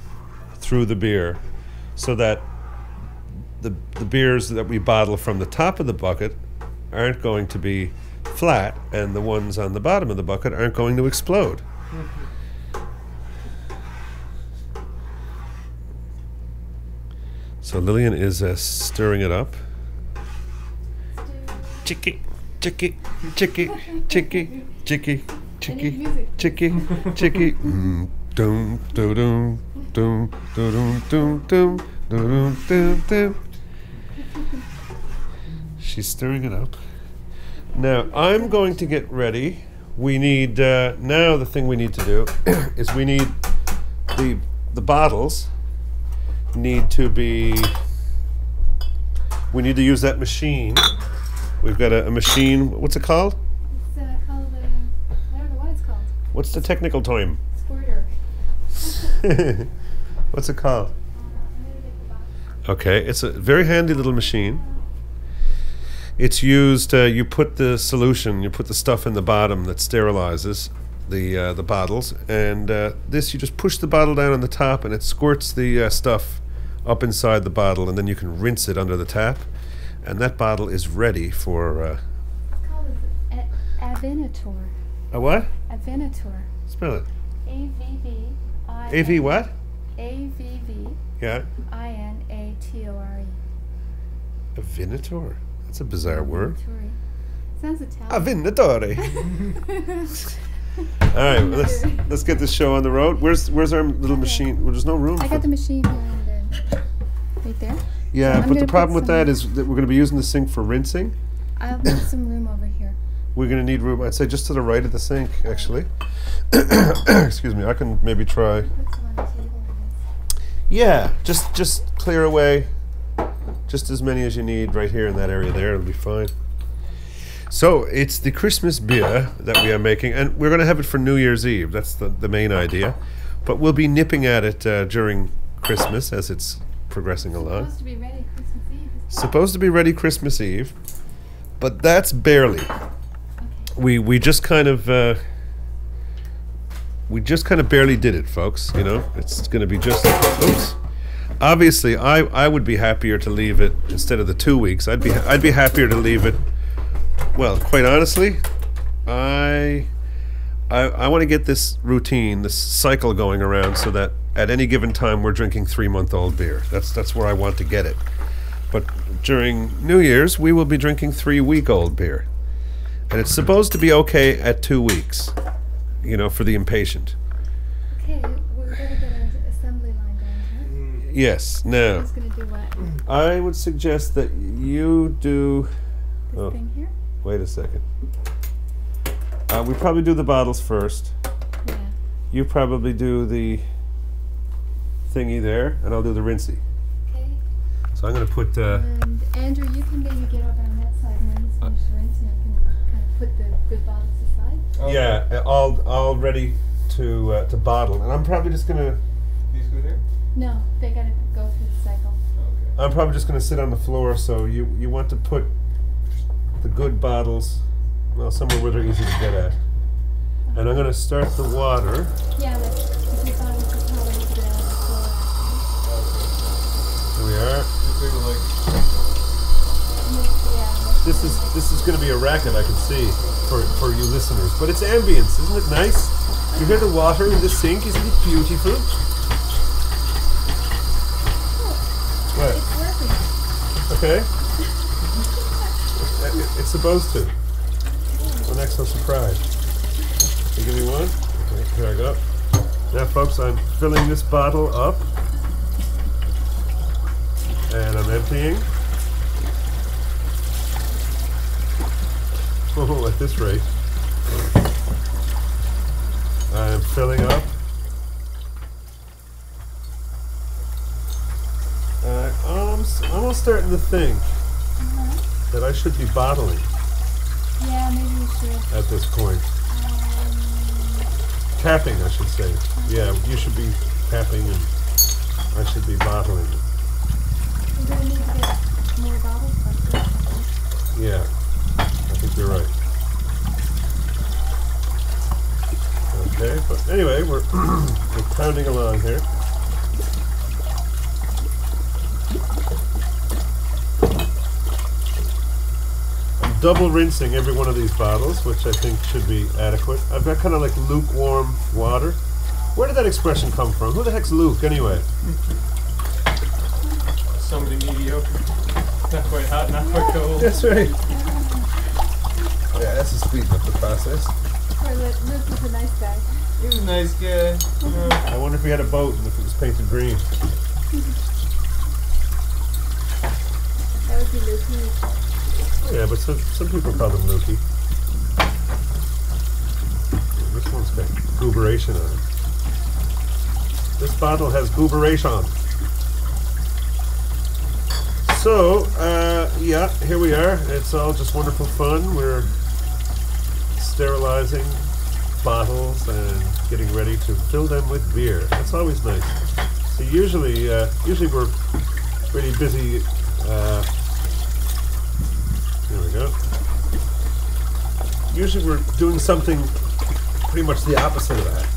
[SPEAKER 7] through the beer, so that the beers that we bottle from the top of the bucket aren't going to be flat, and the ones on the bottom of the bucket aren't going to explode. So Lillian is stirring it up. Chicky, chicky, chicky, chicky, chicky, chicky, chicky, chicky. Dum dum dum dum dum dum dum dum dum dum. She's stirring it up. Now I'm going to get ready. We need now the thing we need to do is we need the bottles need to be we need to use that machine. We've got a machine. What's it called?
[SPEAKER 10] It's called I don't know what it's called.
[SPEAKER 7] What's the technical term?
[SPEAKER 10] Squirter.
[SPEAKER 7] What's it called? Okay, it's a very handy little machine. It's used, you put the solution, you put the stuff in the bottom that sterilizes the bottles, and this, you just push the bottle down on the top and it squirts the stuff up inside the bottle, and then you can rinse it under the tap, and that bottle is ready for...
[SPEAKER 10] It's called Avinator.
[SPEAKER 7] A what?
[SPEAKER 10] Avinator.
[SPEAKER 7] Spell it.
[SPEAKER 10] A-V-V-I...
[SPEAKER 7] A-V what?
[SPEAKER 10] A-V-V...
[SPEAKER 7] Yeah.
[SPEAKER 10] I-N-A-T-O-R-E.
[SPEAKER 7] Avinator? That's a bizarre word.
[SPEAKER 10] Sounds Italian.
[SPEAKER 7] Avinatore. All right, let's get this show on the road. Where's our little machine? Well, there's no room.
[SPEAKER 10] I got the machine here right there.
[SPEAKER 7] Yeah,
[SPEAKER 10] So
[SPEAKER 7] but the problem with that is that we're going to be using the sink for rinsing.
[SPEAKER 10] I'll make some room over here.
[SPEAKER 7] We're going to need room. I'd say just to the right of the sink, actually. Excuse me. I can maybe try.
[SPEAKER 10] Put some on the table, I guess.
[SPEAKER 7] Yeah, just clear away just as many as you need right here in that area there. It'll be fine. So it's the Christmas beer that we are making, and we're going to have it for New Year's Eve. That's the main idea. But we'll be nipping at it during Christmas as it's progressing along.
[SPEAKER 10] Supposed to be ready Christmas Eve.
[SPEAKER 7] Supposed to be ready Christmas Eve, but that's barely.
[SPEAKER 10] Okay.
[SPEAKER 7] We just kind of barely did it, folks. You know, it's going to be just. Oops. Obviously, I would be happier to leave it instead of the 2 weeks. I'd be happier to leave it. Well, quite honestly, I want to get this routine, this cycle going around, so that at any given time we're drinking 3-month-old beer. That's where I want to get it. But during New Year's, we will be drinking 3-week-old beer, and it's supposed to be okay at 2 weeks. You know, for the impatient.
[SPEAKER 10] Okay, we're going to get an assembly line going, huh?
[SPEAKER 7] Yes. Now,
[SPEAKER 10] Who's going to do what?
[SPEAKER 7] I would suggest that you do.
[SPEAKER 10] This thing here?
[SPEAKER 7] Wait a second. We probably do the bottles first.
[SPEAKER 10] Yeah.
[SPEAKER 7] You probably do the thingy there, and I'll do the rinsey.
[SPEAKER 10] Okay.
[SPEAKER 7] So I'm going to put.
[SPEAKER 10] And Andrew, you can maybe get over on that side, and when he's finished rinsing, I can kind of put the good bottles aside.
[SPEAKER 11] Okay.
[SPEAKER 7] Yeah, all ready to bottle, and I'm probably just going to.
[SPEAKER 11] These go there?
[SPEAKER 10] No, they got to go through the cycle.
[SPEAKER 11] Okay.
[SPEAKER 7] I'm probably just going to sit on the floor. So you want to put the good bottles, well, somewhere where they're easy to get at. And I'm going to start the water.
[SPEAKER 10] Yeah, like the good bottles are probably a bit on the floor.
[SPEAKER 7] Here we are.
[SPEAKER 10] Yeah.
[SPEAKER 7] This is going to be a racket, I can see, for you listeners. But it's ambience, isn't it nice? You hear the water in the sink, isn't it beautiful? What?
[SPEAKER 10] It's working.
[SPEAKER 7] Okay. It's supposed to. Well, next I'm surprised. You give me one? Okay, here I go. Now, folks, I'm filling this bottle up. And I'm emptying. Oh, at this rate. I'm filling up. I'm almost starting to think that I should be bottling
[SPEAKER 10] Yeah, maybe you should.
[SPEAKER 7] at this point. Tapping, I should say. Yeah, you should be tapping and I should be bottling.
[SPEAKER 10] We're going to need to get more bottles from this.
[SPEAKER 7] Yeah, I think you're right. Okay, but anyway, we're pounding along here. I'm double rinsing every one of these bottles, which I think should be adequate. I've got kind of like lukewarm water. Where did that expression come from? Who the heck's Luke, anyway?
[SPEAKER 11] Somebody mediocre. Not quite hot, not quite cold.
[SPEAKER 7] That's right. Yeah, that's to speed up the process.
[SPEAKER 10] Poor Luke is a nice guy.
[SPEAKER 11] He's a nice guy.
[SPEAKER 7] I wonder if we had a boat and if it was painted green.
[SPEAKER 10] That would be Lukey.
[SPEAKER 7] Yeah, but some people call them Lukey. This one's got gooberation on it. This bottle has gooberation. So, yeah, here we are. It's all just wonderful fun. We're sterilizing bottles and getting ready to fill them with beer. That's always nice. So usually we're pretty busy. There we go. Usually we're doing something pretty much the opposite of that.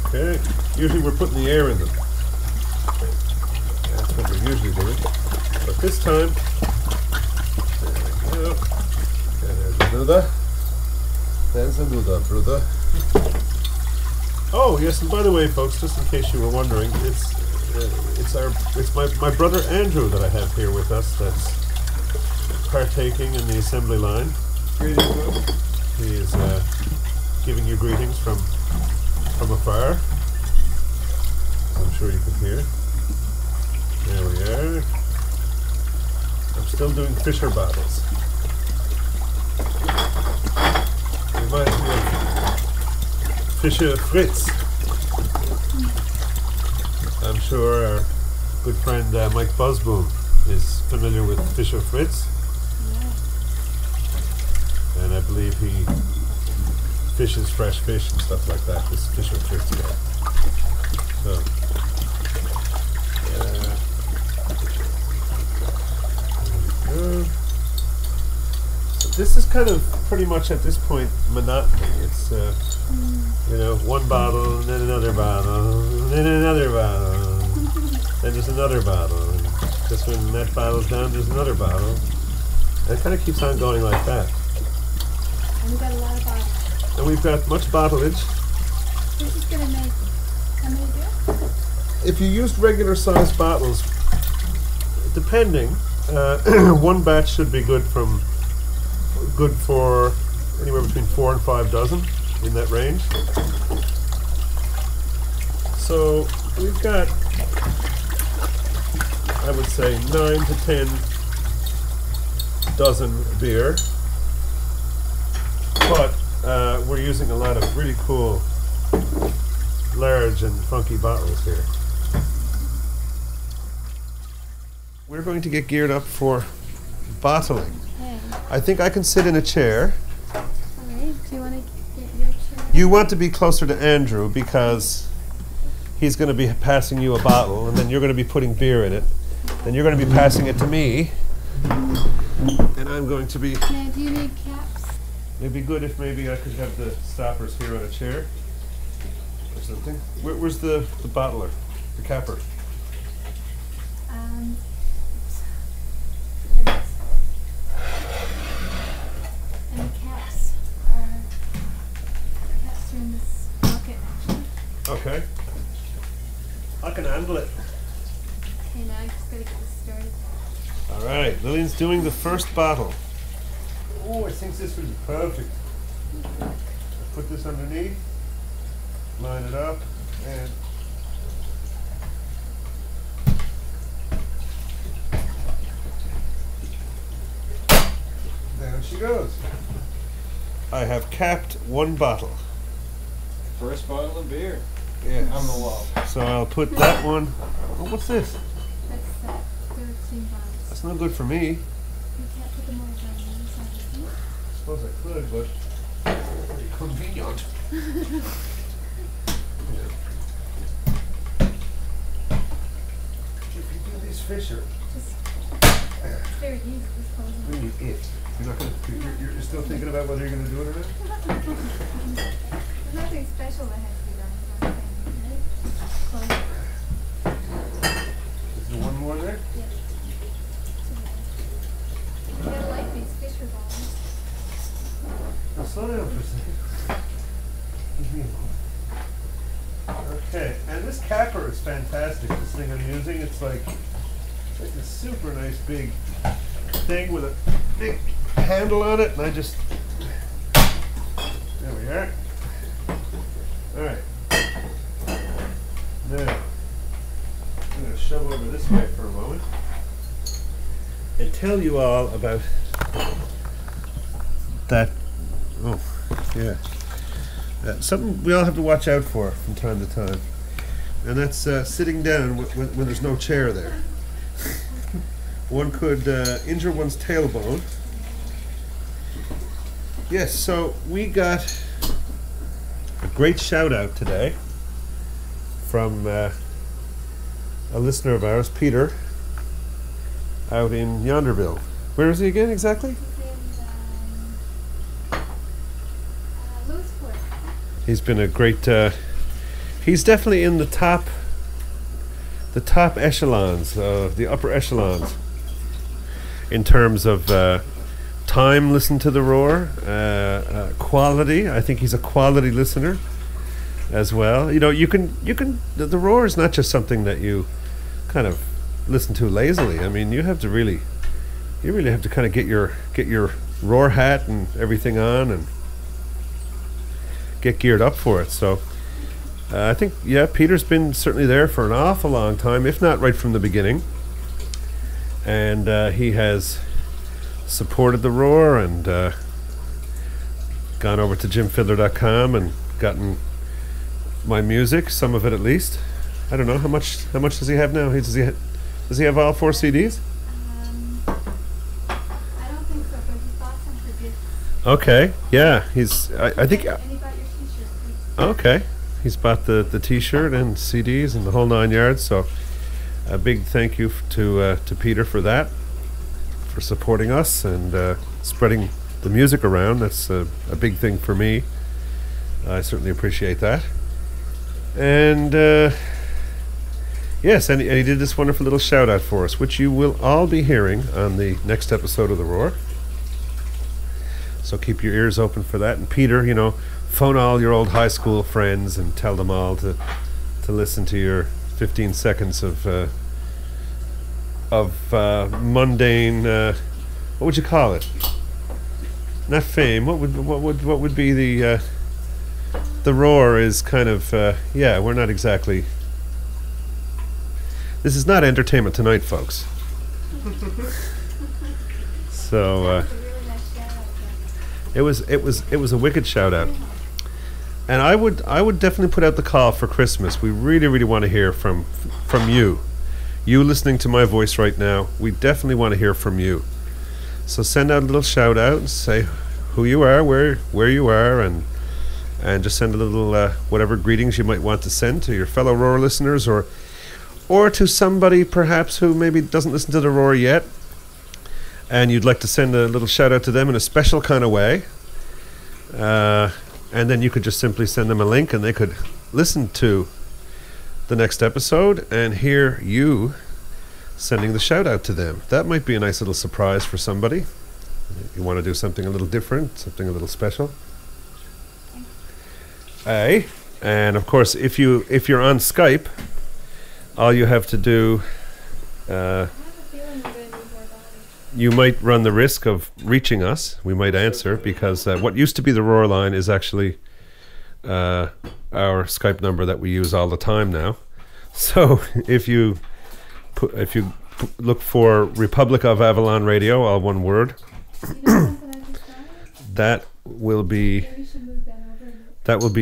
[SPEAKER 7] Okay. Usually we're putting the air in them. That's what we're usually doing. But this time, there we go. There's another brother. Oh yes, and by the way, folks, just in case you were wondering, it's my brother Andrew that I have here with us. That's partaking in the assembly line. He is giving you greetings from afar. I'm sure you can hear. There we are. I'm still doing Fisher bottles. Reminds me of Fisher Fritz. I'm sure our good friend Mike Busboom is familiar with Fisher Fritz. And I believe he fishes fresh fish and stuff like that, this Fisher Fritz guy. So, so this is kind of pretty much at this point monotony. It's one bottle and then another bottle and then another bottle, then there's another bottle, and just when that bottle's down, there's another bottle. And it kind of keeps on going like that.
[SPEAKER 10] And we've got a lot of bottles.
[SPEAKER 7] And we've got much bottlage.
[SPEAKER 10] This is going to make how many beer?
[SPEAKER 7] If you used regular sized bottles, depending, one batch should be good for anywhere between 4 and 5 dozen, in that range. So we've got, I would say, 9 to 10 dozen beer, but we're using a lot of really cool large and funky bottles here. We're going to get geared up for bottling.
[SPEAKER 10] Okay.
[SPEAKER 7] I think I can sit in a chair.
[SPEAKER 10] Alright, do you want to get your chair?
[SPEAKER 7] You want to be closer to Andrew because he's going to be passing you a bottle and then you're going to be putting beer in it. Then you're going to be passing it to me. And I'm going to be...
[SPEAKER 10] Now, do you need caps?
[SPEAKER 7] It'd be good if maybe I could have the stoppers here on a chair or something. Where's the bottler, the capper?
[SPEAKER 10] And the caps are in this bucket, actually.
[SPEAKER 7] Okay. I can handle it.
[SPEAKER 10] Okay, now I just gotta get this started.
[SPEAKER 7] All right, Lillian's doing the first bottle. Oh, I think this would be perfect. Put this underneath, line it up, and down she goes. I have capped one bottle.
[SPEAKER 11] First bottle of beer.
[SPEAKER 7] Yes.
[SPEAKER 11] On the wall.
[SPEAKER 7] So I'll put that one. Oh, what's this?
[SPEAKER 10] That's 13 bottles.
[SPEAKER 7] That's not good for me.
[SPEAKER 10] You can't put them all down the inside, can you?
[SPEAKER 7] I suppose I could, but pretty convenient. If you do these Fisher,
[SPEAKER 10] It's very easy to dispose of.
[SPEAKER 7] we need it. You're not gonna. You're still thinking about whether you're gonna do it or not.
[SPEAKER 10] There's nothing special that has to be done. Right?
[SPEAKER 7] Is there one more there?
[SPEAKER 10] Yeah. You gotta like these Fisher bottles.
[SPEAKER 7] Now slow down for a second. Give me a moment. Okay, and this capper is fantastic. This thing I'm using, it's like a super nice big thing with a big handle on it, and I just, there we are. All right. Now, I'm going to shove over this way for a moment and tell you all about that. Oh, yeah. something we all have to watch out for from time to time. And that's sitting down when there's no chair there. One could injure one's tailbone. Yes, so we got a great shout out today from a listener of ours, Peter, out in Yonderville. Where is he again exactly? He's been a great. He's definitely in the top echelons, the upper echelons, in terms of time listened to the Roar, quality. I think he's a quality listener as well. You know, you can. The Roar is not just something that you kind of listen to lazily. I mean, you really have to kind of get your Roar hat and everything on and get geared up for it. So I think, yeah, Peter's been certainly there for an awful long time, if not right from the beginning. And he has supported the Roar and gone over to jimfidler.com and gotten my music, some of it at least. I don't know, how much does he have now? Does he have all 4 CDs?
[SPEAKER 10] I don't think so, but he bought some for gifts.
[SPEAKER 7] Okay, yeah, I think...
[SPEAKER 10] And he bought your t-shirt.
[SPEAKER 7] Okay, he's bought the t-shirt and CDs and the whole 9 yards, so a big thank you to Peter for that, for supporting us and spreading the music around. That's a big thing for me. I certainly appreciate that. And yes, and he did this wonderful little shout out for us, which you will all be hearing on the next episode of The Roar. So keep your ears open for that. And Peter, you know, phone all your old high school friends and tell them all to listen to your 15 seconds of mundane. What would you call it? Not fame. What would be the Roar is kind of yeah. We're not exactly. This is not Entertainment Tonight, folks. So it was a wicked shout out. And I would definitely put out the call for Christmas. We really want to hear from you. You listening to my voice right now, we definitely want to hear from you. So send out a little shout out and say who you are, where you are, and just send a little whatever greetings you might want to send to your fellow Roar listeners, or to somebody perhaps who maybe doesn't listen to the Roar yet, and you'd like to send a little shout out to them in a special kind of way. And then you could just simply send them a link and they could listen to the next episode and hear you sending the shout out to them. That might be a nice little surprise for somebody. You want to do something a little different, something a little special. Aye. And of course, if you're on Skype, all you have to do, you might run the risk of reaching us. We might answer because what used to be the Roar line is actually our Skype number that we use all the time now. So if you look for Republic of Avalon Radio, all one word, that will be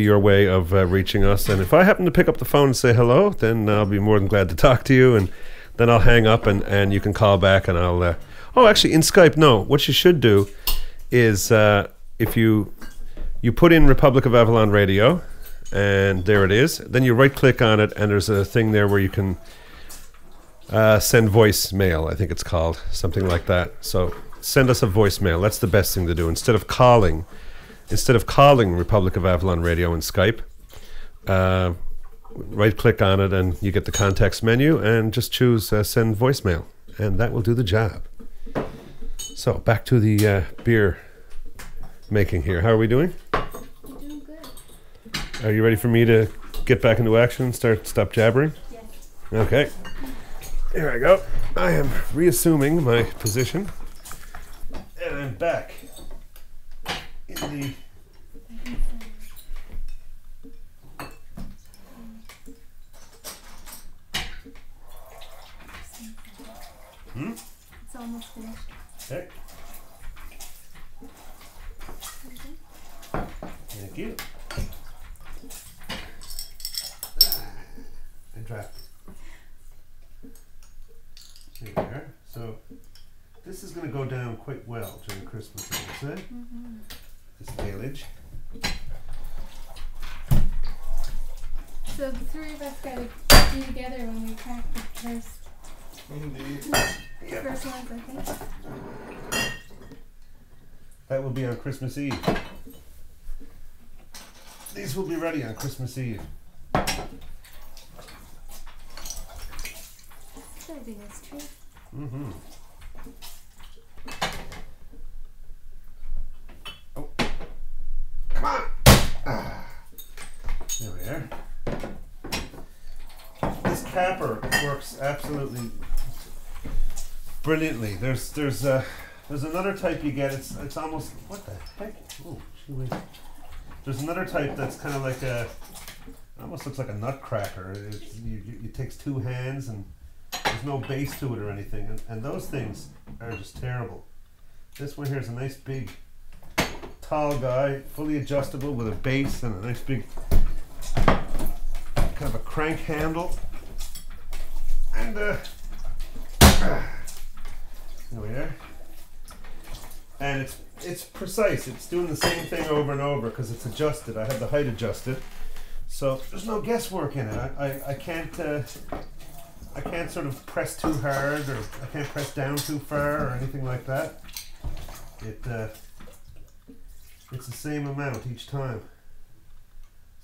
[SPEAKER 7] your way of reaching us. And if I happen to pick up the phone and say hello, then I'll be more than glad to talk to you, and then I'll hang up and you can call back and I'll oh, actually, in Skype, no. What you should do is if you put in Republic of Avalon Radio, and there it is, then you right-click on it, and there's a thing there where you can send voicemail, I think it's called, something like that. So send us a voicemail. That's the best thing to do. Instead of calling Republic of Avalon Radio in Skype, right-click on it, and you get the contacts menu, and just choose send voicemail, and that will do the job. So back to the beer making here. How are we doing?
[SPEAKER 10] You're doing good.
[SPEAKER 7] Are you ready for me to get back into action and stop jabbering?
[SPEAKER 10] Yes.
[SPEAKER 7] Okay. Here I go. I am reassuming my position. And I'm back in the...
[SPEAKER 10] It's almost finished.
[SPEAKER 7] Okay. Thank you. eh? This village.
[SPEAKER 10] So the three of us gotta be together when we crack the first.
[SPEAKER 11] Indeed.
[SPEAKER 10] First ones, I think.
[SPEAKER 7] That will be on Christmas Eve. These will be ready on Christmas Eve.
[SPEAKER 10] That'd be a nice treat.
[SPEAKER 7] Mm-hmm. Oh. Come on! Ah. There we are. This capper works absolutely brilliantly. There's another type you get. It's almost, what the heck? Oh, there's another type that's kind of like almost looks like a nutcracker. It takes two hands and there's no base to it or anything, and those things are just terrible. This one here is a nice big tall guy, fully adjustable with a base and a nice big kind of a crank handle, and there we are. And it's precise. It's doing the same thing over and over because it's adjusted. I have the height adjusted, so there's no guesswork in it. I can't sort of press too hard, or I can't press down too far or anything like that. It's the same amount each time.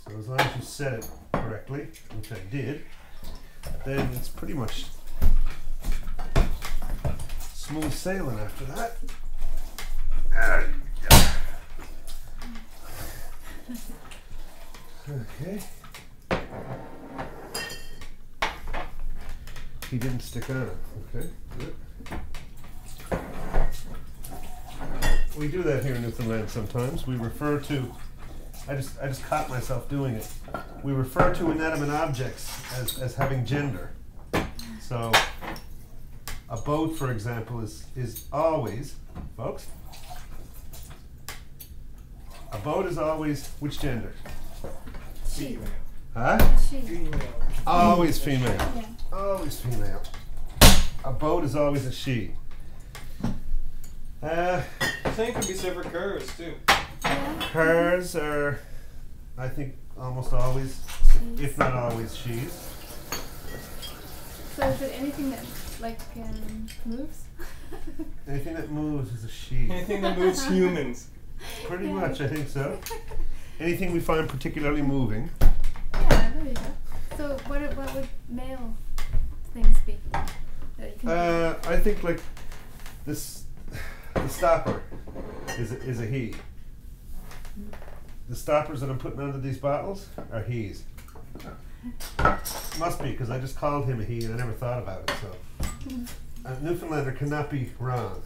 [SPEAKER 7] So as long as you set it correctly, which I did, then it's pretty much smooth sailing after that. Okay. He didn't stick on. Okay, good. We do that here in Newfoundland sometimes. We refer to, I just caught myself doing it. We refer to inanimate objects as having gender. So a boat, for example, is always, folks, a boat is always which gender?
[SPEAKER 11] Female.
[SPEAKER 7] Huh?
[SPEAKER 10] She.
[SPEAKER 11] Female.
[SPEAKER 7] Always female.
[SPEAKER 10] Yeah.
[SPEAKER 7] Always female. A boat is always a she.
[SPEAKER 11] Same can be said for cars too.
[SPEAKER 7] Hers are, I think, almost always, if not always, she's.
[SPEAKER 10] So is it anything that moves?
[SPEAKER 7] Anything that moves is a she.
[SPEAKER 11] Anything that moves humans.
[SPEAKER 7] Pretty much, I think so. Anything we find particularly moving.
[SPEAKER 10] Yeah, there you go. So what would male things be? That you can
[SPEAKER 7] I think like this, the stopper is a he. The stoppers that I'm putting under these bottles are he's. Must be, because I just called him a he and I never thought about it. So a Newfoundlander cannot be wrong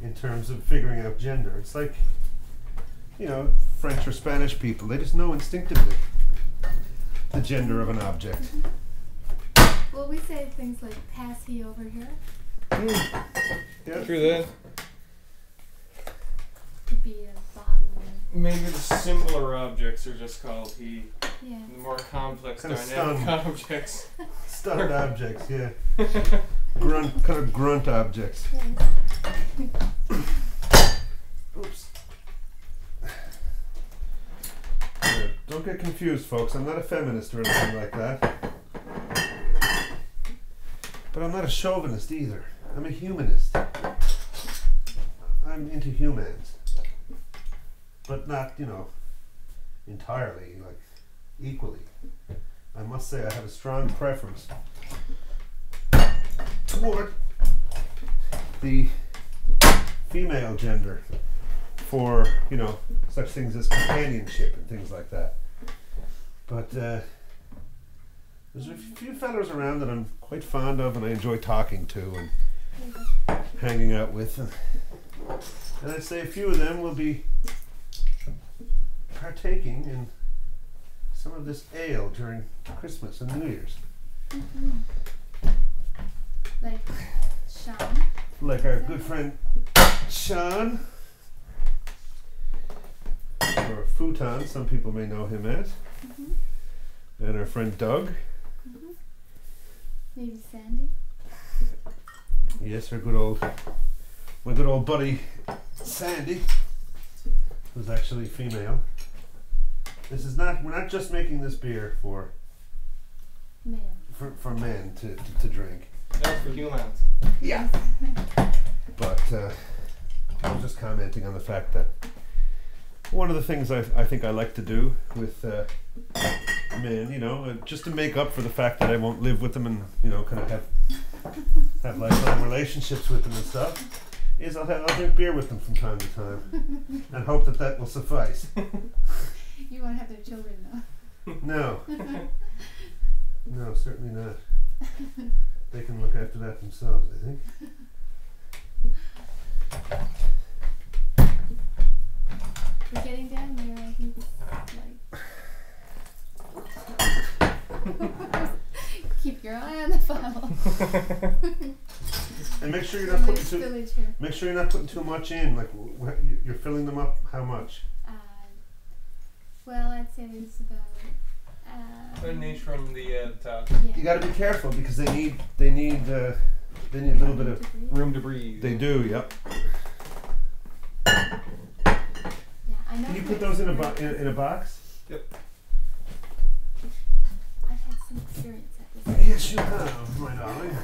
[SPEAKER 7] in terms of figuring out gender. It's like, you know, French or Spanish people. They just know instinctively the gender of an object.
[SPEAKER 10] Well, we say things like pass he over here.
[SPEAKER 7] Yeah.
[SPEAKER 11] True that.
[SPEAKER 10] Could be a bottle.
[SPEAKER 11] Maybe the simpler objects are just called he.
[SPEAKER 10] Yeah.
[SPEAKER 11] The more complex
[SPEAKER 7] Kind of
[SPEAKER 11] dynamic
[SPEAKER 7] stunned.
[SPEAKER 11] objects.
[SPEAKER 7] Stunned objects, yeah. Kind of grunt objects. Oops. Don't get confused, folks. I'm not a feminist or anything like that. But I'm not a chauvinist either. I'm a humanist. I'm into humans. But not, you know, entirely, like, equally. I must say I have a strong preference toward the female gender for, you know, such things as companionship and things like that. But there's a few fellows around that I'm quite fond of and I enjoy talking to and hanging out with. And I'd say a few of them will be partaking in some of this ale during Christmas and New Year's.
[SPEAKER 10] Mm-hmm. Like Sean.
[SPEAKER 7] Like our good friend Sean, or Futon, some people may know him as, and our friend Doug.
[SPEAKER 10] Maybe Sandy.
[SPEAKER 7] Yes, my good old buddy Sandy, who's actually female. This is not. We're not just making this beer for men to drink.
[SPEAKER 11] That's for humans.
[SPEAKER 7] Yeah. But I was just commenting on the fact that one of the things I think I like to do with men, you know, just to make up for the fact that I won't live with them and, you know, kind of have lifelong relationships with them and stuff, is I'll drink beer with them from time to time and hope that will suffice.
[SPEAKER 10] You won't have their children, though.
[SPEAKER 7] No. No, certainly not. They can look after that themselves, I think.
[SPEAKER 10] We're getting down there, I think. Like, keep your eye on the funnel.
[SPEAKER 7] And make sure you're not putting too much in. Like you're filling them up. How much?
[SPEAKER 10] Well, I'd say there's about.
[SPEAKER 11] An inch from the top.
[SPEAKER 10] Yeah.
[SPEAKER 7] You got to be careful because they need a little bit of
[SPEAKER 11] room to breathe.
[SPEAKER 7] They do. Yep.
[SPEAKER 10] Yeah, I know.
[SPEAKER 7] Can you put those in a box?
[SPEAKER 11] Yep.
[SPEAKER 10] I've had some experience at this.
[SPEAKER 7] Yes, you have, my darling.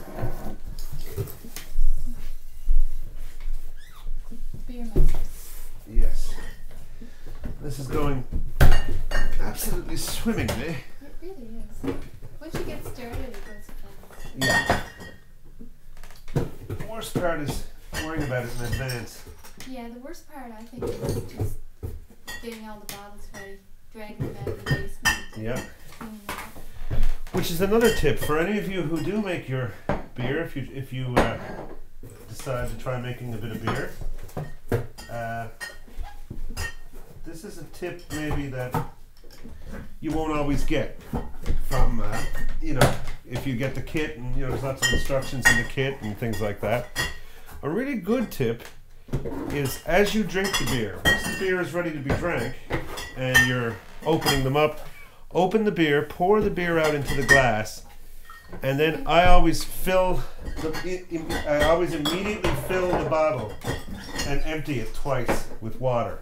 [SPEAKER 10] Beer master.
[SPEAKER 7] Yes. This is going absolutely swimmingly.
[SPEAKER 10] It really is. Once you get started, it goes fast.
[SPEAKER 7] Yeah. The worst part is worrying about it in advance.
[SPEAKER 10] Yeah, the worst part, I think, is just getting all the bottles ready, dragging them out of the basement.
[SPEAKER 7] Yeah.
[SPEAKER 10] Cleaning them up.
[SPEAKER 7] Which is another tip for any of you who do make your beer. If you decide to try making a bit of beer, this is a tip maybe that you won't always get from you know, if you get the kit and, you know, there's lots of instructions in the kit and things like that. A really good tip is as you drink the beer, once the beer is ready to be drank and you're opening them up, open the beer, pour the beer out into the glass, and then I always immediately fill the bottle and empty it twice with water,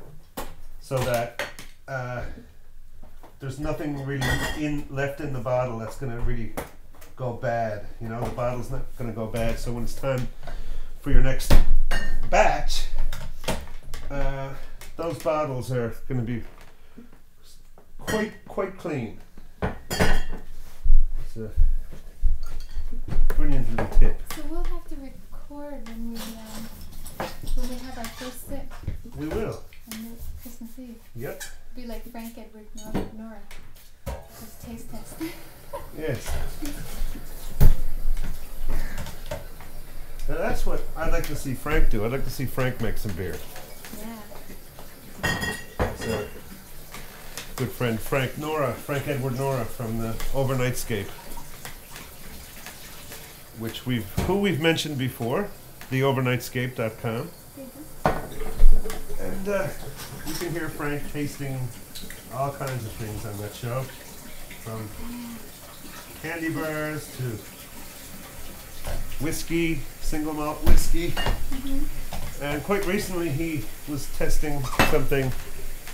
[SPEAKER 7] so that there's nothing really left in the bottle that's going to really go bad. You know, the bottle's not going to go bad. So when it's time for your next batch, those bottles are going to be quite clean. It's a brilliant little tip.
[SPEAKER 10] So we'll have to record when we have our first sip.
[SPEAKER 7] We will.
[SPEAKER 10] On Christmas Eve.
[SPEAKER 7] Yep.
[SPEAKER 10] Be like Frank Edward Nora. Just taste test.
[SPEAKER 7] Yes. Now that's what I'd like to see Frank do. I'd like to see Frank make some beer.
[SPEAKER 10] Yeah.
[SPEAKER 7] So, good friend Frank Edward Nora from the Overnightscape, who we've mentioned before, theovernightscape.com. And you can hear Frank tasting all kinds of things on that show, from candy bars to whiskey, single malt whiskey. And quite recently he was testing something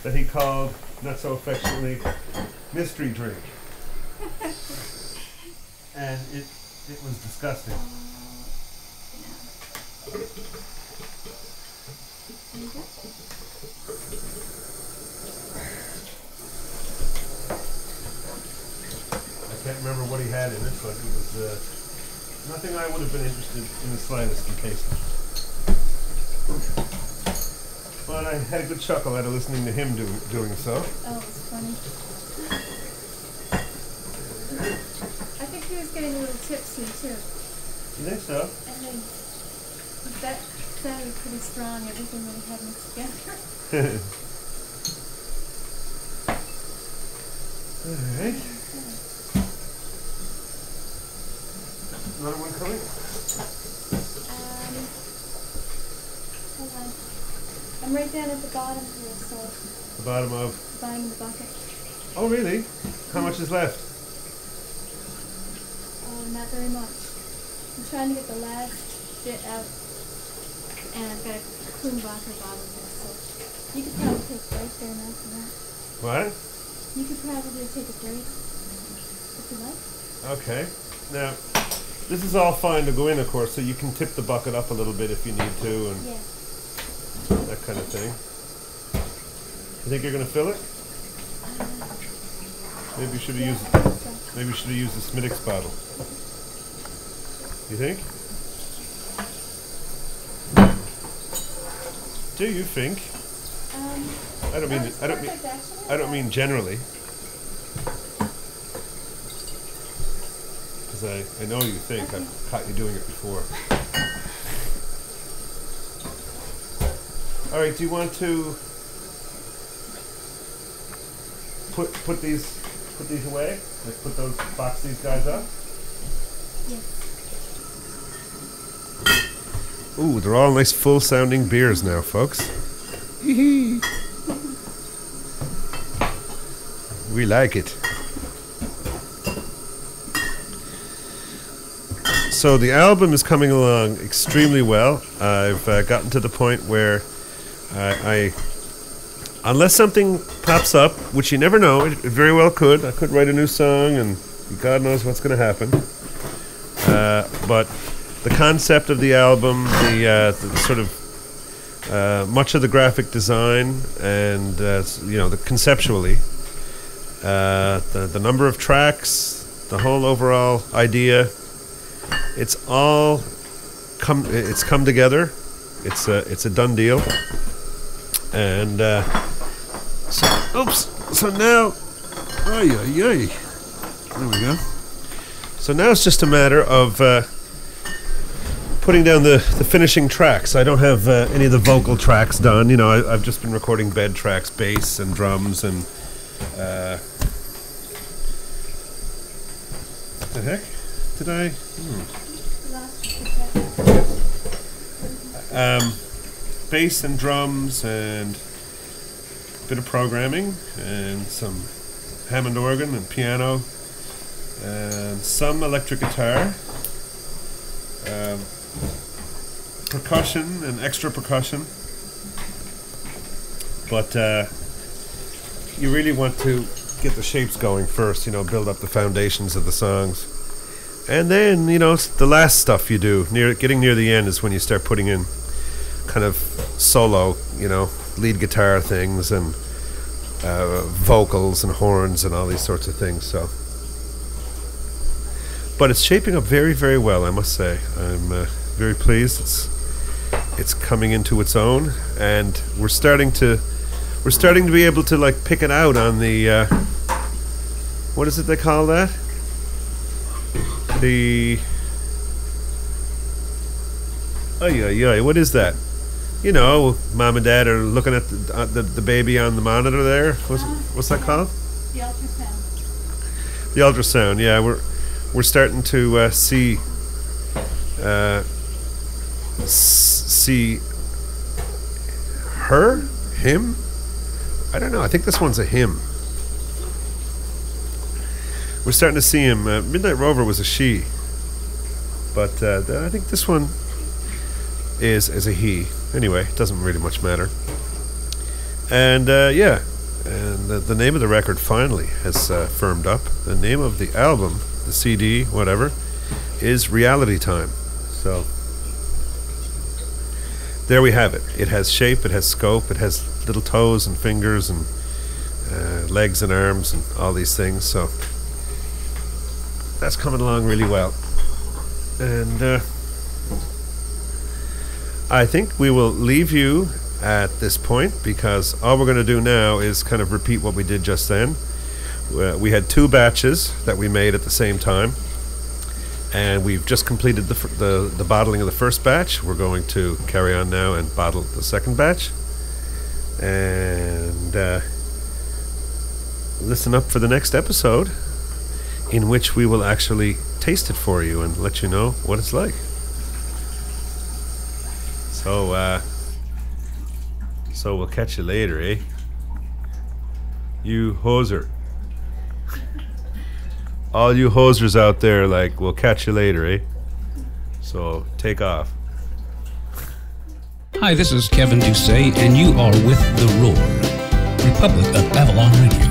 [SPEAKER 7] that he called, not so affectionately, mystery drink. And it was disgusting. I can't remember what he had in it, but it was nothing I would have been interested in the slightest in tasting. But I had a good chuckle out of listening to him doing so.
[SPEAKER 10] Oh, it was funny. I think he was getting a little tipsy too.
[SPEAKER 7] You think so?
[SPEAKER 10] I think that sounded pretty strong, everything that he had mixed together.
[SPEAKER 7] Alright. Another one coming?
[SPEAKER 10] Hold on. I'm right down at the bottom here, so...
[SPEAKER 7] The bottom of?
[SPEAKER 10] The bottom of the bucket.
[SPEAKER 7] Oh, really? How much is left?
[SPEAKER 10] Not very much. I'm trying to get the last bit out. And I've got a Kumbaka bottle here, so you could probably take a break there now for that.
[SPEAKER 7] What?
[SPEAKER 10] You could probably take a break if you like.
[SPEAKER 7] Okay. Now, this is all fine to go in, of course, so you can tip the bucket up a little bit if you need to, and that kind of thing. You think you're going to fill it? Maybe you should have used. Maybe you should have used the Smittix bottle. You think? Do you think? I don't mean. I don't mean generally. Because I know you think. I've caught you doing it before. All right. Do you want to put these away? Like box these guys up?
[SPEAKER 10] Yes.
[SPEAKER 7] Ooh, they're all nice full sounding beers now, folks. We like it. So the album is coming along extremely well. I've gotten to the point where I unless something pops up, which you never know, it very well could. I could write a new song, and God knows what's going to happen. But the concept of the album, the sort of much of the graphic design, and the conceptually, the number of tracks, the whole overall idea, it's all come together. It's a done deal, and so now, there we go. So now it's just a matter of putting down the finishing tracks. I don't have any of the vocal tracks done. You know, I've just been recording bed tracks, bass and drums, and what the heck did I? Bass and drums and a bit of programming and some Hammond organ and piano and some electric guitar, percussion and extra percussion. But you really want to get the shapes going first, build up the foundations of the songs. And then, the last stuff you do, getting near the end, is when you start putting in kind of solo, lead guitar things and vocals and horns and all these sorts of things. So, but it's shaping up very, very well, I must say. I'm very pleased. It's coming into its own, and we're starting to be able to pick it out on the what is it they call that? What is that? Mom and Dad are looking at the baby on the monitor there. What's that called?
[SPEAKER 10] The ultrasound.
[SPEAKER 7] The ultrasound. Yeah, we're starting to see him. I don't know. I think this one's a him. We're starting to see him. Midnight Rover was a she, but I think this one is a he. Anyway, it doesn't really much matter. And and the name of the record finally has firmed up. The name of the album, the CD, whatever, is Reality Time. So there we have it. It has shape, it has scope, it has little toes and fingers and legs and arms and all these things. So that's coming along really well. And I think we will leave you at this point, because all we're going to do now is kind of repeat what we did just then. We had 2 batches that we made at the same time, and we've just completed the bottling of the first batch. We're going to carry on now and bottle the second batch, and listen up for the next episode, in which we will actually taste it for you and let you know what it's like. So we'll catch you later, eh? You hoser. All you hosers out there, we'll catch you later, eh? So take off.
[SPEAKER 12] Hi, this is Kevin Doucet, and you are with The Roar, Republic of Avalon Radio.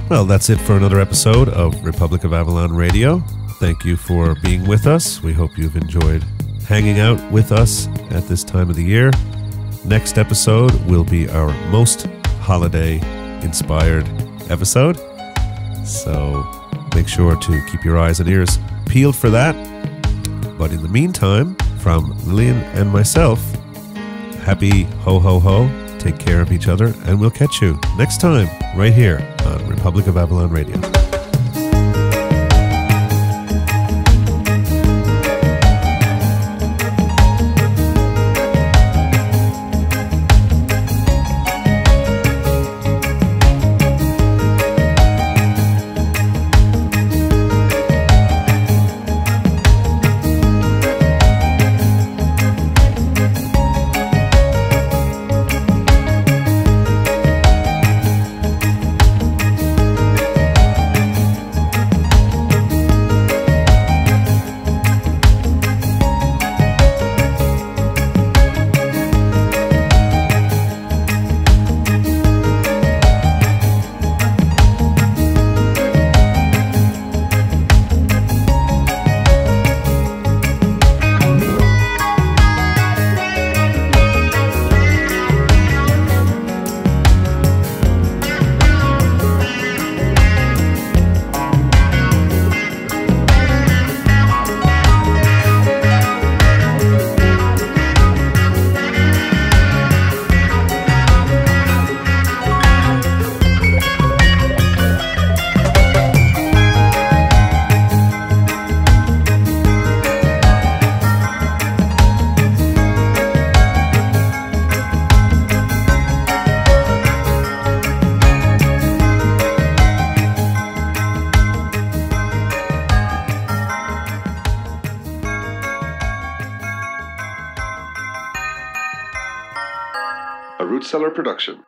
[SPEAKER 7] Well, that's it for another episode of Republic of Avalon Radio. Thank you for being with us. We hope you've enjoyed hanging out with us at this time of the year. Next episode will be our most holiday-inspired episode. So make sure to keep your eyes and ears peeled for that. But in the meantime, from Lillian and myself, happy ho-ho-ho. Take care of each other, and we'll catch you next time right here on Republic of Avalon Radio.
[SPEAKER 13] A Root Cellar production.